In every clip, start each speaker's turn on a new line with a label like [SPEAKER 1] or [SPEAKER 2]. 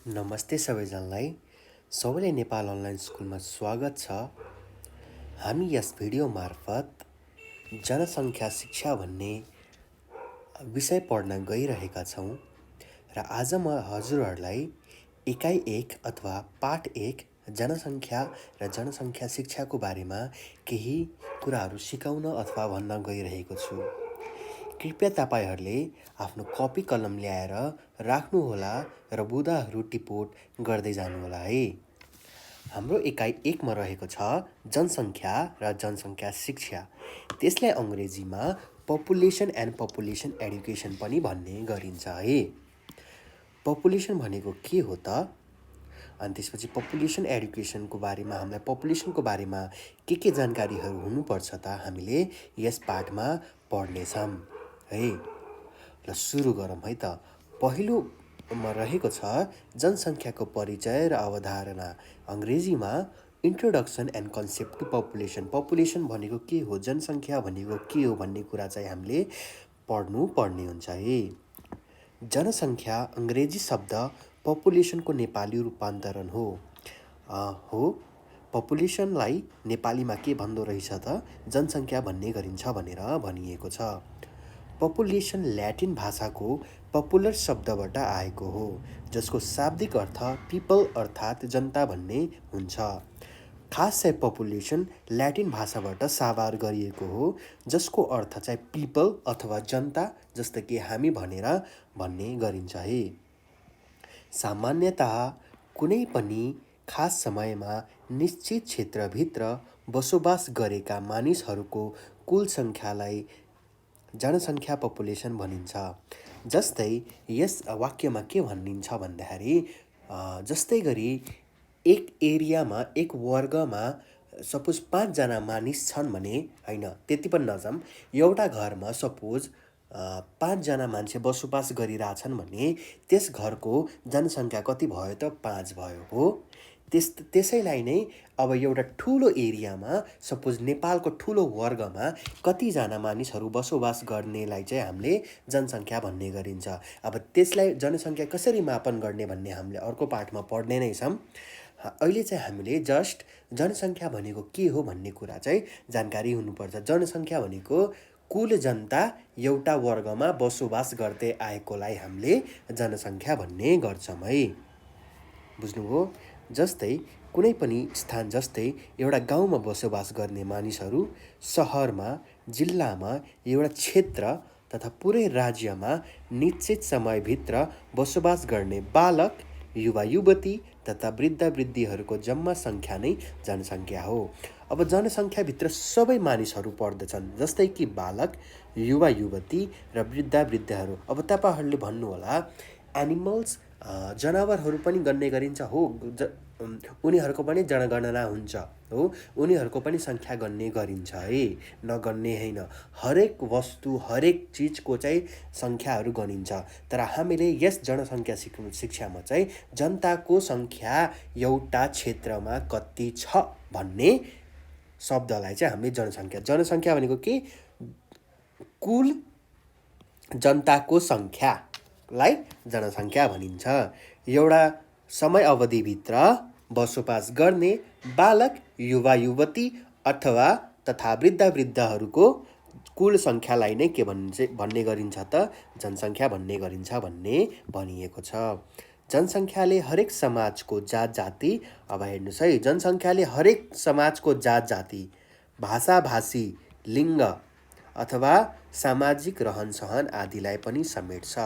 [SPEAKER 1] नमस्ते सबैजनालाई। सबैलाई नेपाल अनलाइन स्कुलमा स्वागत छ। हामी यस भिडियो मार्फत जनसङ्ख्या शिक्षा भन्ने विषय पढ्न गइरहेका छौँ र आज म हजुरहरूलाई इकाइ 1 अथवा पाठ 1 जनसङ्ख्या र जनसङ्ख्या शिक्षाको बारेमा केही कुराहरू सिकाउन अथवा भन्न गइरहेको छु। कृपया तपाईँहरूले आफ्नो कपी कलम ल्याएर राख्नुहोला र बुँदाहरू टिपोट गर्दै जानुहोला है। हाम्रो इकाइ 1 मा रहेको छ जनसङ्ख्या र जनसङ्ख्या शिक्षा। त्यसलाई अङ्ग्रेजीमा पपुलेसन एन्ड पपुलेसन एडुकेसन पनि भन्ने गरिन्छ है। पपुलेसन भनेको के हो त? अनि त्यसपछि पपुलेसन एडुकेसनको बारेमा हामीलाई पपुलेसनको बारेमा के जानकारीहरू हुनुपर्छ त हामीले यस पाठमा पढ्नेछौँ है। ल सुरु गरौँ है त। पहिलोमा रहेको छ जनसङ्ख्याको परिचय र अवधारणा। अङ्ग्रेजीमा introduction and concept to population. Population भनेको के हो, जनसङ्ख्या भनेको के हो भन्ने कुरा चाहिँ हामीले पढ्नु पर्ने हुन्छ है। जनसङ्ख्या अङ्ग्रेजी शब्द पपुलेसनको नेपाली रूपान्तरण हो। पपुलेसनलाई नेपालीमा के भन्दो रहेछ त? जनसङ्ख्या भन्ने गरिन्छ भनेर भनिएको छ। पपुलेसन ल्याटिन भाषाको पपुलर शब्दबाट आएको हो, जसको शाब्दिक अर्थ पिपल अर्थात् जनता भन्ने हुन्छ। खास चाहिँ पपुलेसन ल्याटिन भाषाबाट साभार गरिएको हो, जसको अर्थ चाहिँ पिपल अथवा जनता, जस्तो कि हामी भनेर भन्ने गरिन्छ है। सामान्यतः कुनै पनि खास समयमा निश्चित क्षेत्रभित्र बसोबास गरेका मानिसहरूको कुल सङ्ख्यालाई जनसङ्ख्या पपुलेसन भनिन्छ। जस्तै यस वाक्यमा के भनिन्छ भन्दाखेरि जस्तै गरी एक एरियामा एक वर्गमा सपोज 5 जना मानिस छन् भने हैन, त्यति पनि नजाऊँ, एउटा घरमा सपोज 5 जना मान्छे बसोबास गरिरहेछन् भने त्यस घरको जनसङ्ख्या कति भयो त? 5 भयो हो। त्यसैलाई नै अब एउटा ठुलो एरियामा सपोज नेपालको ठुलो वर्गमा कतिजना मानिसहरू बसोबास गर्नेलाई चाहिँ हामीले जनसङ्ख्या भन्ने गरिन्छ। अब त्यसलाई जनसङ्ख्या कसरी मापन गर्ने भन्ने हामीले अर्को पाठमा पढ्ने नै छौँ। अहिले चाहिँ हामीले जस्ट जनसङ्ख्या भनेको के हो भन्ने कुरा चाहिँ जानकारी हुनुपर्छ। जनसङ्ख्या भनेको कुल जनता एउटा वर्गमा बसोबास गर्दै आएकोलाई हामीले जनसङ्ख्या भन्ने गर्छौँ है। बुझ्नुभयो? जस्तै कुनै पनि स्थान, जस्तै एउटा गाउँमा बसोबास गर्ने मानिसहरू, सहरमा, जिल्लामा, एउटा क्षेत्र तथा पुरै राज्यमा निश्चित समयभित्र बसोबास गर्ने बालक, युवा युवती तथा वृद्ध वृद्धिहरूको जम्मा सङ्ख्या नै जनसङ्ख्या हो। अब जनसङ्ख्याभित्र सबै मानिसहरू पर्दछन्, जस्तै कि बालक, युवा युवती र वृद्ध वृद्धहरू। अब तपाईँहरूले भन्नुहोला एनिमल्स, जनावरहरू पनि गन्ने गरिन्छ हो, उनीहरूको पनि जनगणना हुन्छ हो, उनीहरूको पनि सङ्ख्या गन्ने गरिन्छ है, नगन्ने होइन। हरेक वस्तु हरेक चिजको चाहिँ सङ्ख्याहरू गनिन्छ। तर हामीले यस जनसङ्ख्या शिक्षामा चाहिँ जनताको सङ्ख्या एउटा क्षेत्रमा कति छ भन्ने शब्दलाई चाहिँ हामीले जनसङ्ख्या भनेको के? कुल जनताको सङ्ख्यालाई जनसङ्ख्या भनिन्छ। एउटा समय अवधिभित्र बसोबास गर्ने बालक, युवा युवती अथवा तथा वृद्ध वृद्धहरूको कुल सङ्ख्यालाई नै के भन्ने गरिन्छ त? जनसङ्ख्या भन्ने गरिन्छ भन्ने भनिएको छ। जनसङ्ख्याले हरेक समाजको जात जाति, अब हेर्नुहोस् है, जनसङ्ख्याले हरेक समाजको जात जाति, भाषा भाषी, लिङ्ग अथवा सामाजिक रहनसहन आदिलाई पनि समेट्छ।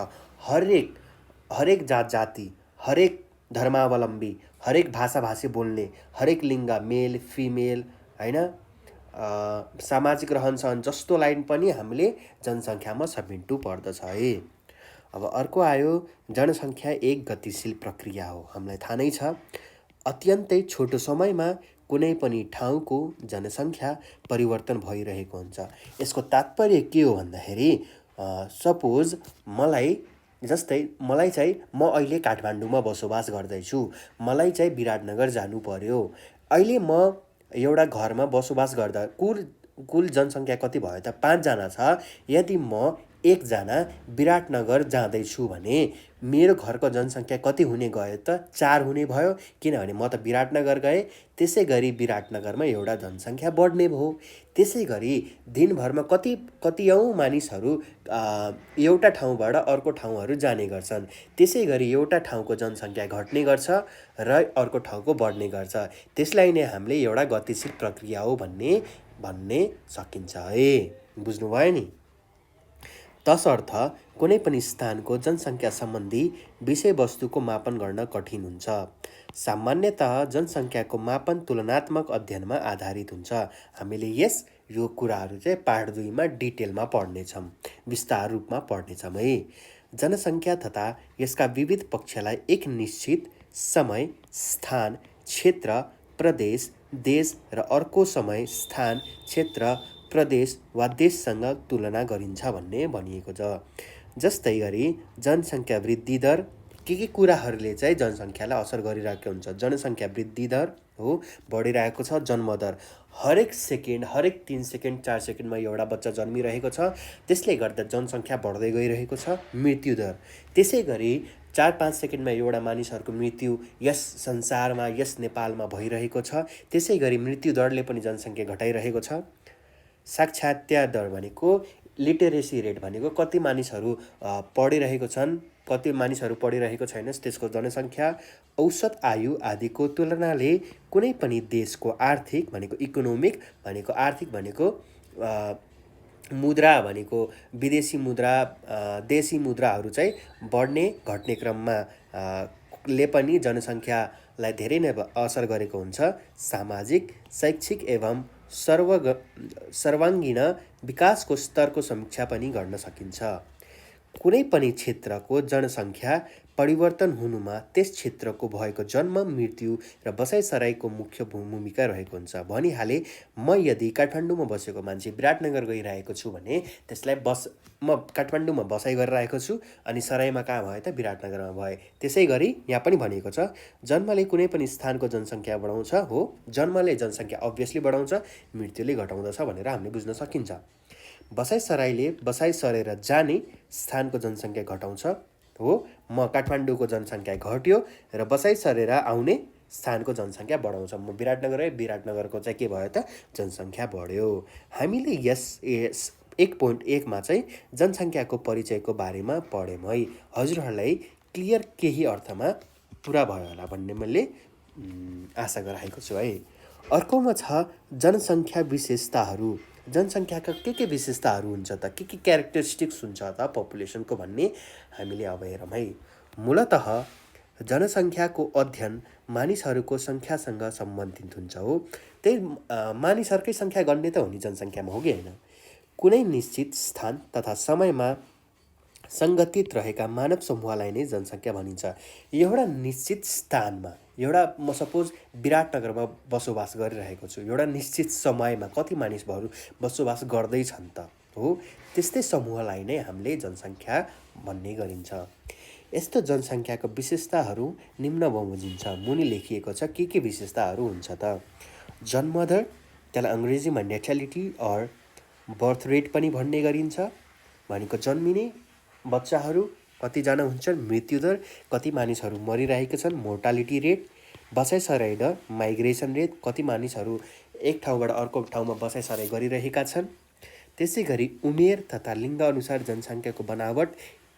[SPEAKER 1] हरेक जात जाति, हरेक धर्मावलम्बी, हरेक भाषा भाषी बोल्ने, हरेक लिङ्ग, मेल फिमेल हैन, सामाजिक रहनसहन जस्तो लाइन पनि हामीले जनसङ्ख्यामा समेट्नु पर्दछ है। अब अर्को आयो, जनसङ्ख्या एक गतिशील प्रक्रिया हो। हामीलाई थाहा नै छ, अत्यन्तै छोटो समयमा कुनै पनि ठाउँको जनसङ्ख्या परिवर्तन भइरहेको हुन्छ। यसको तात्पर्य के हो भन्दाखेरि सपोज मलाई चाहिँ म अहिले काठमाडौँमा बसोबास गर्दैछु, मलाई चाहिँ विराटनगर जानु पर्यो। अहिले म एउटा घरमा बसोबास गर्दा कुल जनसङ्ख्या कति भयो त? 5 जना छ। यदि म 1 जना विराटनगर जाँदैछु भने मेरो घरको जनसङ्ख्या कति हुने गयो त 4 हुने भयो, किनभने म त विराटनगर गएँ। त्यसै गरी विराटनगरमा एउटा जनसङ्ख्या बढ्ने भयो। त्यसै गरी दिनभरमा कतियौँ मानिसहरू एउटा ठाउँबाट अर्को ठाउँहरू जाने गर्छन्। त्यसै गरी एउटा ठाउँको जनसङ्ख्या घट्ने गर्छ र अर्को ठाउँको बढ्ने गर्छ। त्यसलाई नै हामीले एउटा गतिशील प्रक्रिया हो भन्ने सकिन्छ है। बुझ्नुभयो नि? तसर्थ कुनै पनि स्थानको जनसङ्ख्या सम्बन्धी विषयवस्तुको मापन गर्न कठिन हुन्छ। सामान्यतः जनसङ्ख्याको मापन तुलनात्मक अध्ययनमा आधारित हुन्छ। हामीले यो कुराहरू चाहिँ पाठ 2मा डिटेलमा पढ्नेछौँ, विस्तार रूपमा पढ्नेछौँ है। जनसङ्ख्या तथा यसका विविध पक्षलाई एक निश्चित समय, स्थान, क्षेत्र, प्रदेश, देश र अर्को समय, स्थान, क्षेत्र, प्रदेश वा देशसँग तुलना गरिन्छ भन्ने भनिएको छ। जस्तै गरी जनसङ्ख्या वृद्धि दर के कुराहरूले चाहिँ जनसङ्ख्यालाई असर गरिरहेको हुन्छ। जनसङ्ख्या वृद्धि दर हो, बढिरहेको छ। जन्मदर हरेक सेकेन्ड, हरेक 3 सेकेन्ड 4 सेकेन्डमा एउटा बच्चा जन्मिरहेको छ, त्यसले गर्दा जनसङ्ख्या बढ्दै गइरहेको छ। मृत्युदर त्यसै गरी 4-5 सेकेन्डमा एउटा मानिसहरूको मृत्यु यस संसारमा, यस नेपालमा भइरहेको छ। त्यसै गरी मृत्युदरले पनि जनसङ्ख्या घटाइरहेको छ। साक्षरता दर भनेको लिटरेसी रेट भनेको कति मानिसहरू पढिरहेको छन्, कति मानिसहरू पढिरहेको छैनस्, त्यसको जनसङ्ख्या, औसत आयु आदिको तुलनाले कुनै पनि देशको आर्थिक भनेको इकोनोमिक भनेको आर्थिक भनेको मुद्रा भनेको विदेशी मुद्रा, देशी मुद्राहरू चाहिँ बढ्ने घट्ने क्रममा ले पनि जनसङ्ख्यालाई धेरै नै असर गरेको हुन्छ। सामाजिक, शैक्षिक एवं सर्वाङ्गीण विकासको स्तरको समीक्षा पनि गर्न सकिन्छ। कुनै पनि क्षेत्रको जनसङ्ख्या परिवर्तन हुनुमा त्यस क्षेत्रको भएको जन्म, मृत्यु र बसाइसराईको मुख्य भूमिका रहेको हुन्छ। भनिहाले म यदि काठमाडौँमा बसेको मान्छे विराटनगर गइरहेको छु भने त्यसलाई म काठमाडौँमा बसाइ गरिरहेको छु अनि सराईमा कहाँ भए त विराटनगरमा भए। त्यसै गरी यहाँ पनि भनिएको छ जन्मले कुनै पनि स्थानको जनसङ्ख्या बढाउँछ। हो, जन्मले जनसङ्ख्या अभियसली बढाउँछ, मृत्युले घटाउँदछ भनेर हामीले बुझ्न सकिन्छ। बसाइसराईले बसाइ सरेर जाने स्थानको जनसङ्ख्या घटाउँछ। हो, म काठमाडौँको जनसङ्ख्या घट्यो र बसाइ सरेर आउने स्थानको जनसङ्ख्या बढाउँछ। म विराटनगर विराटनगरको चाहिँ के भयो त जनसङ्ख्या बढ्यो। हामीले यस 1.1मा चाहिँ जनसङ्ख्याको परिचयको बारेमा पढ्यौँ है। हजुरहरूलाई क्लियर केही अर्थमा पुरा भयो होला भन्ने मैले आशा गराएको छु है। अर्कोमा छ जनसङ्ख्या विशेषताहरू। जनसङ्ख्याका के विशेषताहरू हुन्छ त, के क्यारेक्टरिस्टिक्स हुन्छ त पपुलेसनको भन्ने हामीले अब हेरौँ है। मूलतः जनसङ्ख्याको अध्ययन मानिसहरूको सङ्ख्यासँग सम्बन्धित हुन्छ। हो, त्यही मानिसहरूकै सङ्ख्या गन्ने त हो नि जनसङ्ख्यामा, हो कि होइन। कुनै निश्चित स्थान तथा समयमा सङ्गठित रहेका मानव समूहलाई नै जनसङ्ख्या भनिन्छ। एउटा निश्चित स्थानमा, म सपोज विराटनगरमा बसोबास गरिरहेको छु, एउटा निश्चित समयमा कति मानिसहरू बसोबास गर्दैछन् त, हो, त्यस्तै समूहलाई नै हामीले जनसङ्ख्या भन्ने गरिन्छ। यस्तो जनसङ्ख्याको विशेषताहरू निम्न बमोजिन्छ। मुनि लेखिएको छ के विशेषताहरू हुन्छ त। जन्मदर, त्यसलाई अङ्ग्रेजीमा नेटालिटी अर बर्थ रेट पनि भन्ने गरिन्छ। भनेको जन्मिने बच्चाहरू कतिजना हुन्छन्, मृत्युदर कति मानिसहरू मरिरहेका छन्, मोर्टालिटी रेट, बसाइसराई दर, माइग्रेसन रेट कति मानिसहरू एक ठाउँबाट अर्को ठाउँमा बसाइसराई गरिरहेका छन्। त्यसै गरी उमेर तथा लिङ्ग अनुसार जनसङ्ख्याको बनावट,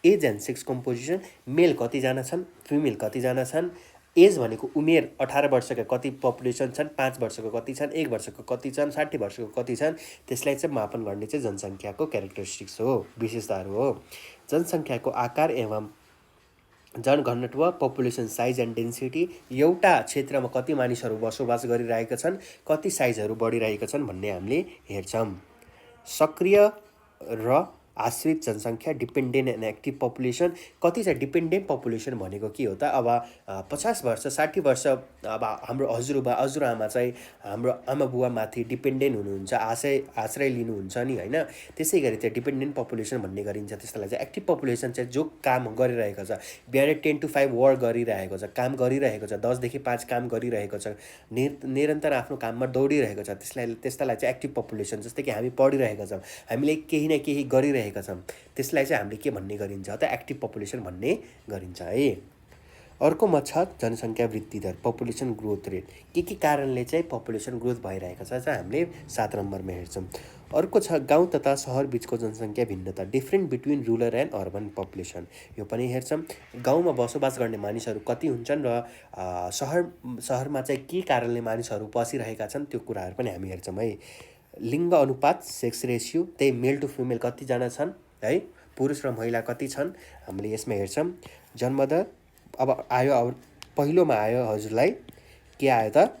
[SPEAKER 1] एज एन्ड सेक्स कम्पोजिसन, मेल कतिजना छन्, फिमेल कतिजना छन्। एज भनेको उमेर 18 वर्षका कति पपुलेसन छन्, 5 वर्षको कति छन्, 1 वर्षको कति छन्, 60 वर्षको कति छन्, त्यसलाई चाहिँ मापन गर्ने चाहिँ जनसङ्ख्याको क्यारेक्टरिस्टिक्स हो, विशेषताहरू हो। जनसङ्ख्याको आकार एवं जनघनत्व, पपुलेसन साइज एन्ड डेन्सिटी, एउटा क्षेत्रमा कति मानिसहरू बसोबास गरिरहेका छन्, कति साइजहरू बढिरहेका छन् भन्ने हामीले हेर्छौँ। सक्रिय र आश्रित जनसङ्ख्या, डिपेन्डेन्ट एन्ड एक्टिभ पपुलेसन, कति चाहिँ डिपेन्डेन्ट पपुलेसन भनेको के हो त, अब 50 वर्ष 60 वर्ष अब हाम्रो हजुरआमा चाहिँ हाम्रो आमा बुवामाथि डिपेन्डेन्ट हुनुहुन्छ, आश्रय लिनुहुन्छ नि होइन। त्यसै गरी चाहिँ डिपेन्डेन्ट पपुलेसन भन्ने गरिन्छ। त्यसलाई चाहिँ एक्टिभ पपुलेसन चाहिँ जो काम गरिरहेको छ, बिहान 10 to 5 वर्क गरिरहेको छ, काम गरिरहेको छ, 10 देखि 5 काम गरिरहेको छ, निरन्तर आफ्नो काममा दौडिरहेको छ, त्यस्तालाई चाहिँ एक्टिभ पपुलेसन। जस्तै कि हामी पढिरहेका छौँ, हामीले केही न केही गरिरहेको रहेका छन् त्यसलाई चाहिँ हामीले के भन्ने गरिन्छ त एक्टिभ पपुलेसन भन्ने गरिन्छ है। अर्कोमा छ जनसङ्ख्या वृद्धि दर, पपुलेसन ग्रोथ रेट। के कारणले चाहिँ पपुलेसन ग्रोथ भइरहेको छ चाहिँ हामीले 7 नम्बरमा हेर्छौँ। अर्को छ गाउँ तथा सहर बिचको जनसङ्ख्या भिन्नता, different between rural and urban population. यो पनि हेर्छौँ। गाउँमा बसोबास गर्ने मानिसहरू कति हुन्छन् र सहरमा चाहिँ के कारणले मानिसहरू पसिरहेका छन् त्यो कुराहरू पनि हामी हेर्छौँ है। लिङ्ग अनुपात, सेक्स रेसियो, त्यही मेल टु फिमेल कतिजना छन् है, पुरुष र महिला कति छन् हामीले यसमा हेर्छौँ। जन्मदर अब आयो, अब पहिलोमा आयो हजुरलाई के आयो त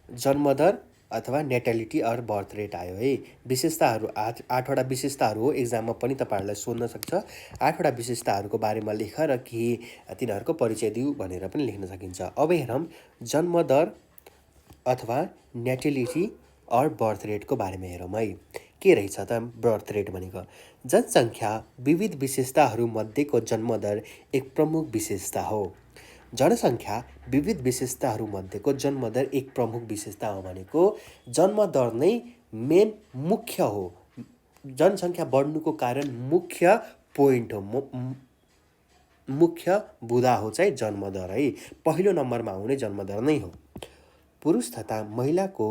[SPEAKER 1] जन्मदर अथवा नेटालिटी अर बर्थ रेट आयो है। विशेषताहरू 8वटा विशेषताहरू हो, एक्जाममा पनि तपाईँहरूलाई सोध्न सक्छ। 8वटा विशेषताहरूको बारेमा लेख र के तिनीहरूको परिचय दिऊ भनेर पनि लेख्न सकिन्छ। अब हेरौँ जन्मदर अथवा नेटालिटी अर बर्थ रेटको बारेमा हेरौँ है। के रहेछ त बर्थ रेट भनेको? जनसङ्ख्या विविध विशेषताहरूमध्येको जन्मदर एक प्रमुख विशेषता हो। जनसङ्ख्या विविध विशेषताहरूमध्येको जन्मदर एक प्रमुख विशेषता हो भनेको जन्मदर नै मेन मुख्य हो। जनसङ्ख्या बढ्नुको कारण मुख्य पोइन्ट हो, मुख्य बुँदा हो चाहिँ जन्मदर है। पहिलो नम्बरमा आउने जन्मदर नै हो। पुरुष तथा महिलाको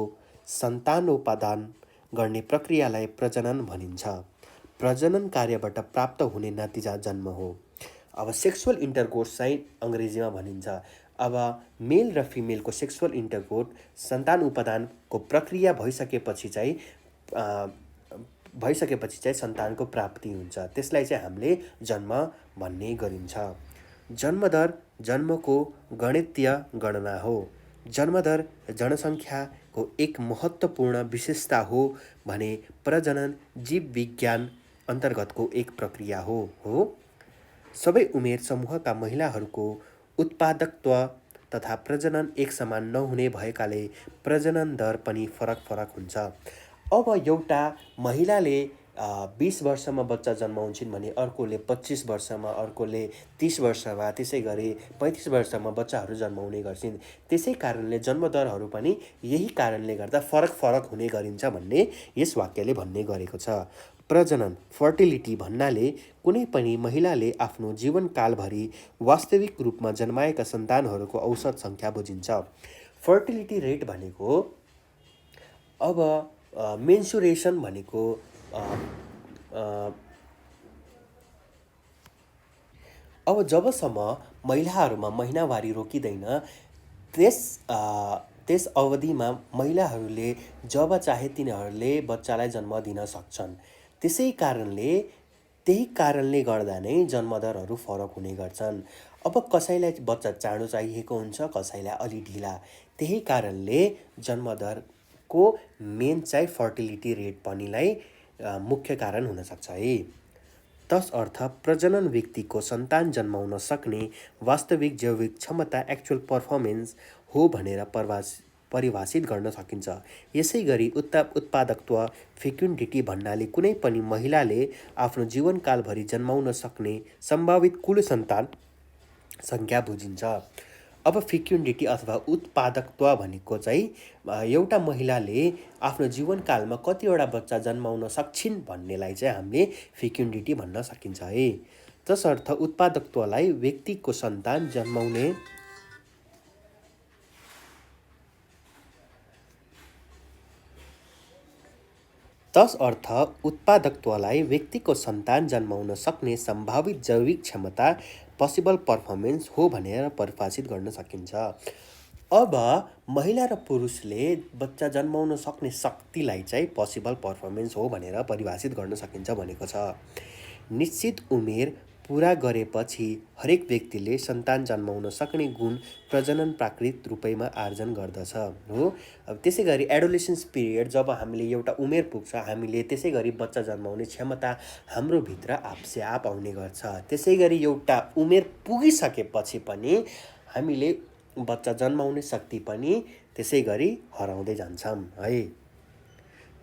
[SPEAKER 1] सन्तानोत्पादन गर्ने प्रक्रियालाई प्रजनन भनिन्छ। प्रजनन कार्यबाट प्राप्त हुने नतिजा जन्म हो। अब सेक्सुअल इन्टरकोर्स चाहिँ अङ्ग्रेजीमा भनिन्छ। अब मेल र फिमेलको सेक्सुअल इन्टरकोर्स सन्तान उत्पादनको प्रक्रिया भइसकेपछि चाहिँ सन्तानको प्राप्ति हुन्छ। त्यसलाई चाहिँ हामीले जन्म भन्ने गरिन्छ। जन्मदर जन्मको गणितीय गणना हो। जन्मदर जनसङ्ख्याको एक महत्त्वपूर्ण विशेषता हो भने प्रजनन जीव विज्ञान अन्तर्गतको एक प्रक्रिया हो। सबै उमेर समूहका महिलाहरूको उत्पादकत्व तथा प्रजनन एक समान नहुने भएकाले प्रजनन दर पनि फरक हुन्छ। अब एउटा महिलाले 20 वर्षमा बच्चा जन्माउँछिन् भने अर्कोले 25 वर्षमा, अर्कोले 30 वर्षमा, त्यसै गरी 35 वर्षमा बच्चाहरू जन्माउने गर्छिन्। त्यसै कारणले जन्मदरहरू पनि यही कारणले गर्दा फरक हुने गरिन्छ भन्ने यस वाक्यले भन्ने गरेको छ। प्रजनन फर्टिलिटी भन्नाले कुनै पनि महिलाले आफ्नो जीवनकालभरि वास्तविक रूपमा जन्माएका सन्तानहरूको औसत सङ्ख्या बुझिन्छ। फर्टिलिटी रेट भनेको अब मेन्सुरेसन भनेको अब जबसम्म महिलाहरूमा महिनावारी रोकिँदैन त्यस अवधिमा महिलाहरूले जब चाहे तिनीहरूले बच्चालाई जन्म दिन सक्छन्। त्यही कारणले गर्दा नै जन्मदरहरू फरक हुने गर्छन्। अब कसैलाई बच्चा चाँडो चाहिएको हुन्छ, कसैलाई अलि ढिला। त्यही कारणले जन्मदरको मेन चाहिँ फर्टिलिटी रेट पनिलाई मुख्य कारण हुनसक्छ है। तसर्थ प्रजनन व्यक्तिको सन्तान जन्माउन सक्ने वास्तविक जैविक क्षमता एक्चुअल पर्फर्मेन्स हो भनेर परिभाषित गर्न सकिन्छ। यसै गरी उत्पादकत्व फेक्युन्डिटी भन्नाले कुनै पनि महिलाले आफ्नो जीवनकालभरि जन्माउन सक्ने सम्भावित कुल सन्तान सङ्ख्या बुझिन्छ। अब फेक्युन्डिटी अथवा उत्पादकत्व भनेको चाहिँ एउटा महिलाले आफ्नो जीवनकालमा कतिवटा बच्चा जन्माउन सक्छिन् भन्नेलाई चाहिँ हामीले फेक्युन्डिटी भन्न सकिन्छ है। तसर्थ उत्पादकत्वलाई व्यक्तिको सन्तान जन्माउने सक्ने सम्भावित जैविक क्षमता पसिबल पर्फर्मेन्स हो भनेर परिभाषित गर्न सकिन्छ। अब महिला र पुरुषले बच्चा जन्माउन सक्ने शक्तिलाई चाहिँ पसिबल पर्फर्मेन्स हो भनेर परिभाषित गर्न सकिन्छ भनेको छ। निश्चित उमेर पुरा गरेपछि हरेक व्यक्तिले सन्तान जन्माउन सक्ने गुण प्रजनन प्राकृतिक रूपैमा आर्जन गर्दछ हो। अब त्यसै गरी एडोलेसेन्स पिरियड जब हामीले एउटा उमेर पुग्छ हामीले त्यसै गरी बच्चा जन्माउने क्षमता हाम्रो भित्र आपसे आप आउने गर्छ। त्यसै गरी एउटा उमेर पुगिसकेपछि पनि हामीले बच्चा जन्माउने शक्ति पनि त्यसै गरी हराउँदै जान्छौँ है।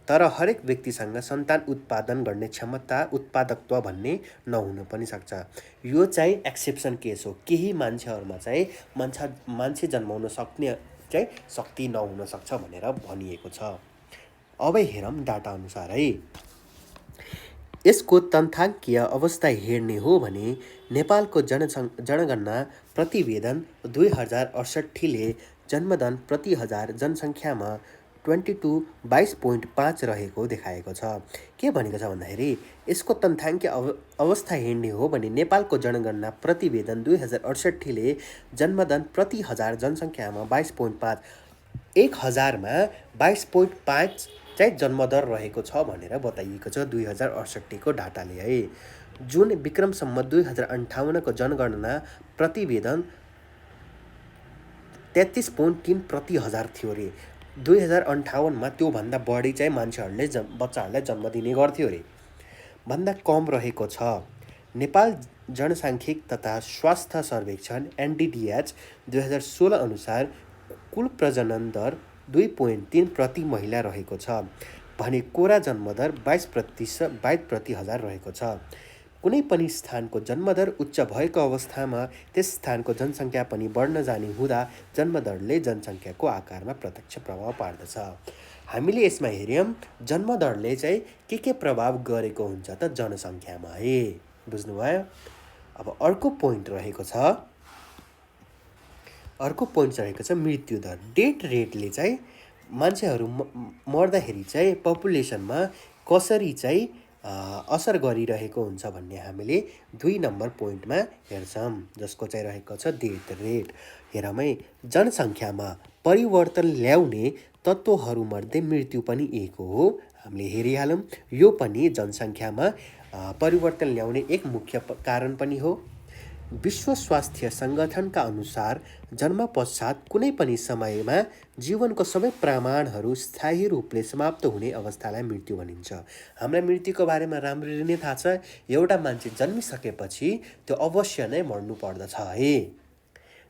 [SPEAKER 1] तर हरेक व्यक्तिसँग सन्तान उत्पादन गर्ने क्षमता उत्पादकत्व भन्ने नहुन पनि सक्छ। यो चाहिँ एक्सेप्सन केस हो। केही मान्छेहरूमा चाहिँ मान्छे जन्माउन सक्ने चाहिँ शक्ति नहुन सक्छ भनेर भनिएको छ। अब हेरौँ डाटा अनुसार है। यसको तथ्याङ्कीय अवस्था हेर्ने हो भने नेपालको जनगणना प्रतिवेदन 2068ले जन्मदन प्रति हजार जनसङ्ख्यामा 22.5 रहेको देखाएको छ। के भनेको छ भन्दाखेरि यसको तथ्याङ्कीय अवस्था हेर्ने हो भने नेपालको जनगणना प्रतिवेदन 2068ले जन्मदन प्रति हजार जनसङ्ख्यामा 22.5 1000मा 22.5 चाहिँ जन्मदर रहेको छ भनेर बताइएको छ 2068को डाटाले है। जुन विक्रम सम्वत 2058को जनगणना प्रतिवेदन 33.3 प्रति हजार थियो रे। 2058मा त्योभन्दा बढी चाहिँ मान्छेहरूले बच्चाहरूलाई जन्म दिने गर्थ्यो रे, भन्दा कम रहेको छ। नेपाल जनसाङ्ख्यिक तथा स्वास्थ्य सर्वेक्षण NDDH 2016 अनुसार कुल प्रजनन दर 2.3 प्रति महिला रहेको छ भने कोरा जन्मदर 22 प्रति हजार रहेको छ। कुनै पनि स्थानको जन्मदर उच्च भएको अवस्थामा त्यस स्थानको जनसङ्ख्या पनि बढ्न जाने हुँदा जन्मदरले जनसङ्ख्याको आकारमा प्रत्यक्ष प्रभाव पार्दछ। हामीले यसमा हेर्यौँ जन्मदरले चाहिँ के प्रभाव गरेको हुन्छ त जनसङ्ख्यामा है, बुझ्नुभयो। अब अर्को पोइन्ट रहेको छ मृत्युदर। डेथ रेटले चाहिँ मान्छेहरू मर्दाखेरि चाहिँ पपुलेसनमा कसरी चाहिँ असर गरिरहेको हुन्छ भन्ने हामीले 2 नम्बर पोइन्टमा हेर्छौँ, जसको चाहिँ रहेको छ डेथ रेट। हेरौँ है, जनसङ्ख्यामा परिवर्तन ल्याउने तत्त्वहरूमध्ये मृत्यु पनि एक हो। हामीले हेरिहालौँ, यो पनि जनसङ्ख्यामा परिवर्तन ल्याउने एक मुख्य कारण पनि हो। विश्व स्वास्थ्य सङ्गठनका अनुसार जन्म पश्चात कुनै पनि समयमा जीवनको सबै प्रमाणहरू स्थायी रूपले समाप्त हुने अवस्थालाई मृत्यु भनिन्छ। हामीलाई मृत्युको बारेमा राम्ररी नै थाहा छ, एउटा मान्छे जन्मिसकेपछि त्यो अवश्य नै मर्नु पर्दछ है।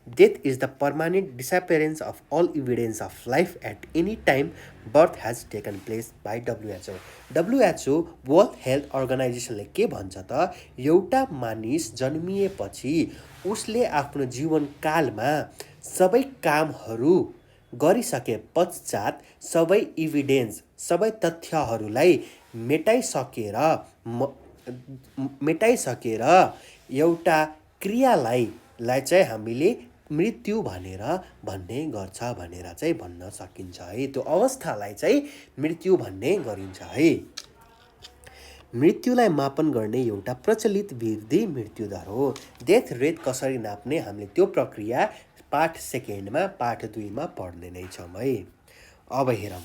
[SPEAKER 1] Death is the permanent disappearance of all evidence of life at any time birth has taken place by WHO. WHO world health अर्गनाइजेसनले के भन्छ त, एउटा मानिस जन्मिएपछि उसले आफ्नो जीवनकालमा सबै कामहरू गरिसके पश्चात सबै इभिडेन्स, सबै तथ्यहरूलाई मेटाइसकेर एउटा क्रियालाई चाहिँ हामीले मृत्यु भन्ने गर्छ भनेर चाहिँ भन्न सकिन्छ है। त्यो अवस्थालाई चाहिँ मृत्यु भन्ने गरिन्छ है। मृत्युलाई मापन गर्ने एउटा प्रचलित विधि मृत्युदर हो। डेथ रेट कसरी नाप्ने हामीले त्यो प्रक्रिया पाठ 2मा पाठ 2मा पढ्ने नै छौँ है। अब हेरौँ,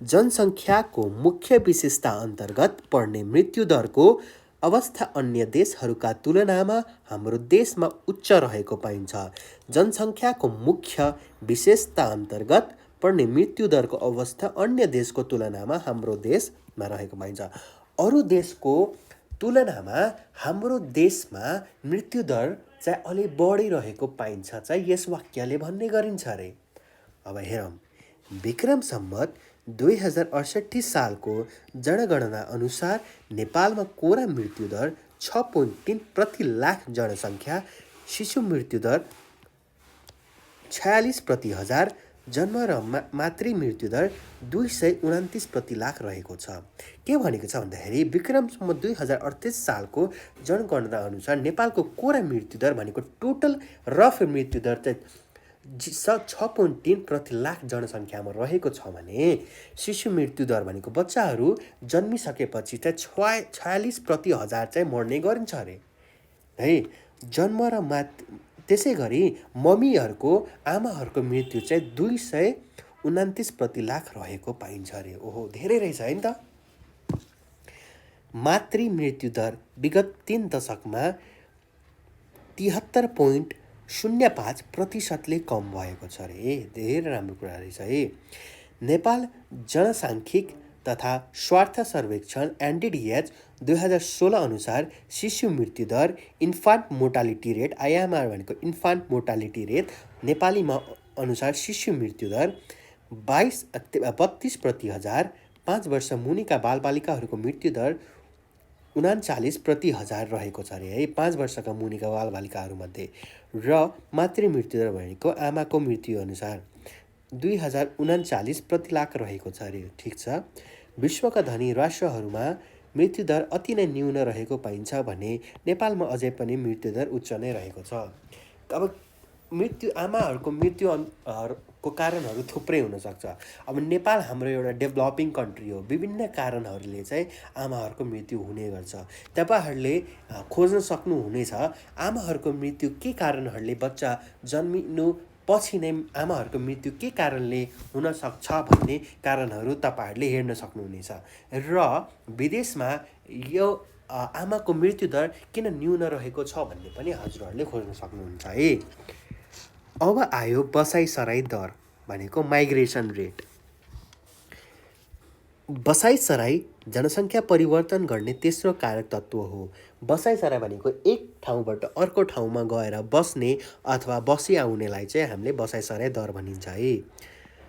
[SPEAKER 1] जनसङ्ख्याको मुख्य विशेषता अन्तर्गत पर्ने मृत्युदरको अवस्था अन्य देशहरूका तुलनामा हाम्रो देशमा उच्च रहेको पाइन्छ। जनसङ्ख्याको मुख्य विशेषता अन्तर्गत पर्ने मृत्युदरको अवस्था अन्य देशको तुलनामा हाम्रो देशमा रहेको पाइन्छ। अरू देशको तुलनामा हाम्रो देशमा मृत्युदर चाहिँ अलि बढी रहेको पाइन्छ चाहिँ यस वाक्यले भन्ने गरिन्छ अरे। अब हेरौँ, विक्रम सम्वत 2068 सालको जनगणना अनुसार नेपालमा कोरा मृत्युदर 6.3 प्रति लाख जनसङ्ख्या, शिशु मृत्युदर 46 प्रति हजार, जन्म र मातृ मृत्युदर 229 प्रति लाख रहेको छ। के भनेको छ भन्दाखेरि विक्रम सम्वत 2038 सालको जनगणना अनुसार नेपालको कोरा मृत्युदर भनेको टोटल रफ मृत्युदर चाहिँ 6.3 प्रति लाख जनसङ्ख्यामा रहेको छ भने शिशु मृत्युदर भनेको बच्चाहरू जन्मिसकेपछि चाहिँ 46 प्रति हजार चाहिँ मर्ने गरिन्छ अरे है। जन्म र त्यसै गरी मम्मीहरूको आमाहरूको मृत्यु चाहिँ 229 प्रति लाख रहेको पाइन्छ अरे। ओहो, धेरै रहेछ है नि त। मातृ मृत्युदर विगत 3 दशकमा 73.05% कम भएको छ अरे। धेरै राम्रो कुरा रहेछ है। नेपाल जनसाङ्ख्यिक तथा स्वास्थ्य सर्वेक्षण NDDH 2016 अनुसार शिशु मृत्युदर इन्फान्ट मोर्टालिटी रेट, IMR भनेको इन्फान्ट मोर्टालिटी रेट, नेपालीमा अनुसार शिशु मृत्युदर 32 प्रति हजार, 5 वर्ष मुनिका बालबालिकाहरूको मृत्युदर 39 प्रति हजार रहेको छ अरे है, 5 वर्षका मुनिका बालबालिकाहरूमध्ये। र मातृ मृत्युदर भनेको आमाको मृत्यु अनुसार 2039 प्रति लाख रहेको छ अरे। ठिक छ। विश्वका धनी राष्ट्रहरूमा मृत्युदर अति नै न्यून रहेको पाइन्छ भने नेपालमा अझै पनि मृत्युदर उच्च नै रहेको छ। अब आमाहरूको को कारणहरू थुप्रै हुनसक्छ। अब नेपाल हाम्रो एउटा डेभलपिङ कन्ट्री हो, विभिन्न कारणहरूले चाहिँ आमाहरूको मृत्यु हुने गर्छ। तपाईँहरूले खोज्न सक्नुहुनेछ आमाहरूको मृत्यु के कारणहरूले बच्चा जन्मिनु पछि नै आमाहरूको मृत्यु के कारणले हुनसक्छ भन्ने कारणहरू तपाईँहरूले हेर्न सक्नुहुनेछ। र विदेशमा यो आमाको मृत्युदर किन न्यून रहेको छ भन्ने पनि हजुरहरूले खोज्न सक्नुहुन्छ है। अब आयो बसाइसराई दर भनेको माइग्रेसन रेट। बसाइसराई जनसङ्ख्या परिवर्तन गर्ने तेस्रो कारक तत्त्व हो। बसाइसराई भनेको एक ठाउँबाट अर्को ठाउँमा गएर बस्ने अथवा बसी आउनेलाई चाहिँ हामीले बसाइसराई दर भनिन्छ है।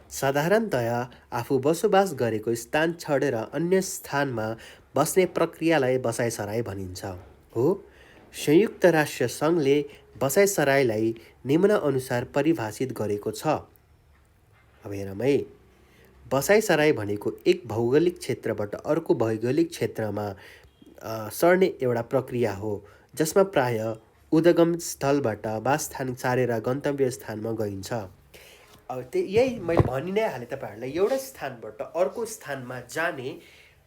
[SPEAKER 1] साधारणतया आफू बसोबास गरेको स्थान छोडेर अन्य स्थानमा बस्ने प्रक्रियालाई बसाइसराई भनिन्छ हो। संयुक्त राष्ट्र सङ्घले बसाइसराईलाई निम्नअनुसार परिभाषित गरेको छ। अब हेरौँ है, बसाइसराई भनेको एक भौगोलिक क्षेत्रबाट अर्को भौगोलिक क्षेत्रमा सर्ने एउटा प्रक्रिया हो जसमा प्राय उद्गम स्थलबाट वासस्थान सारेर गन्तव्य स्थानमा गइन्छ। अब यही मैले भनि नै हालेँ तपाईँहरूलाई, एउटा स्थानबाट अर्को स्थानमा जाने।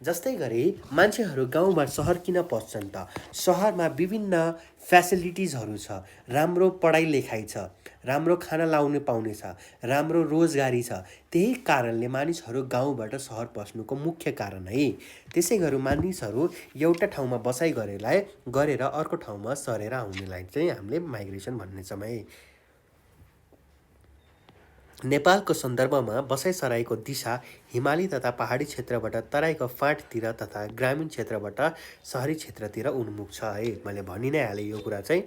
[SPEAKER 1] जस्तै गरी मान्छेहरू गाउँबाट सहर किन पस्छन् त? सहरमा विभिन्न फेसिलिटिजहरू छ, राम्रो पढाइ लेखाइ छ, राम्रो खाना लाउनु पाउने छ, राम्रो रोजगारी छ। त्यही कारणले मानिसहरू गाउँबाट सहर पस्नुको मुख्य कारण है। त्यसै गरी मानिसहरू एउटा ठाउँमा बसाइ गरेर अर्को ठाउँमा सरेर आउनेलाई चाहिँ हामीले माइग्रेसन भन्नेछौँ है। नेपालको सन्दर्भमा बसाइसराईको दिशा हिमाली तथा पहाडी क्षेत्रबाट तराईको फाँटतिर तथा ग्रामीण क्षेत्रबाट सहरी क्षेत्रतिर उन्मुख छ है। मैले भनि नै हालेँ यो कुरा चाहिँ।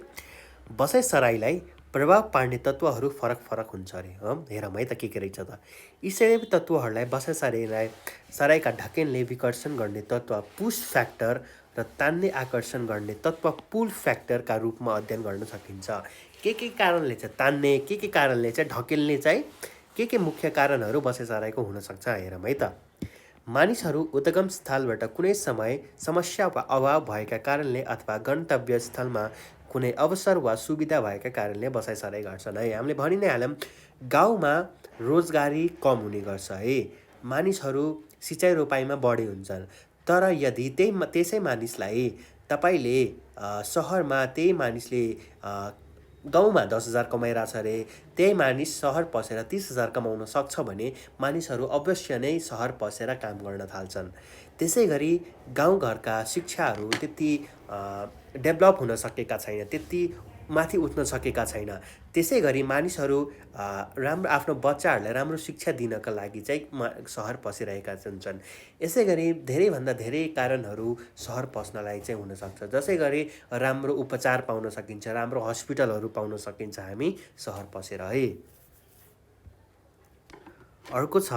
[SPEAKER 1] बसाइसराईलाई प्रभाव पार्ने तत्त्वहरू फरक फरक हुन्छ अरे। हेरौँ है त के रहेछ त। यी सबै तत्त्वहरूलाई बसाइसराईका ढकेलले विकर्षण गर्ने तत्त्व पुश फ्याक्टर र तान्ने आकर्षण गर्ने तत्त्व पुल फ्याक्टरका रूपमा अध्ययन गर्न सकिन्छ। के कारणले चाहिँ तान्ने, के कारणले चाहिँ ढकेल्ने चाहिँ के मुख्य कारणहरू बसाइसराईको हुनसक्छ हेरौँ है त। मानिसहरू उद्गम स्थलबाट कुनै समय समस्या वा अभाव भएका कारणले अथवा गन्तव्य स्थलमा कुनै अवसर वा सुविधा भएका कारणले बसाइसराई गर्छन् है। हामीले भनि नै हाल्यौँ, गाउँमा रोजगारी कम हुने गर्छ है। मानिसहरू सिँचाइ रोपाइमा बढी हुन्छन्। तर यदि त्यसै मानिसलाई तपाईँले सहरमा त्यही मानिसले गाउँमा 10,000 कमाइरहेछ अरे, त्यही मानिस सहर पसेर 30,000 कमाउन सक्छ भने मानिसहरू अवश्य नै सहर पसेर काम गर्न थाल्छन्। त्यसै गरी गाउँघरका शिक्षाहरू त्यति डेभलप हुन सकेका छैन, त्यति माथि उठ्न सकेका छैन। त्यसै गरी मानिसहरू राम्रो आफ्नो बच्चाहरूलाई राम्रो शिक्षा दिनका लागि चाहिँ सहर पसिरहेका हुन्छन्। यसै गरी धेरैभन्दा धेरै कारणहरू सहर पस्नलाई चाहिँ हुनसक्छ। जसै गरी राम्रो उपचार पाउन सकिन्छ, राम्रो हस्पिटलहरू पाउन सकिन्छ हामी सहर पसेर है। अर्को छ,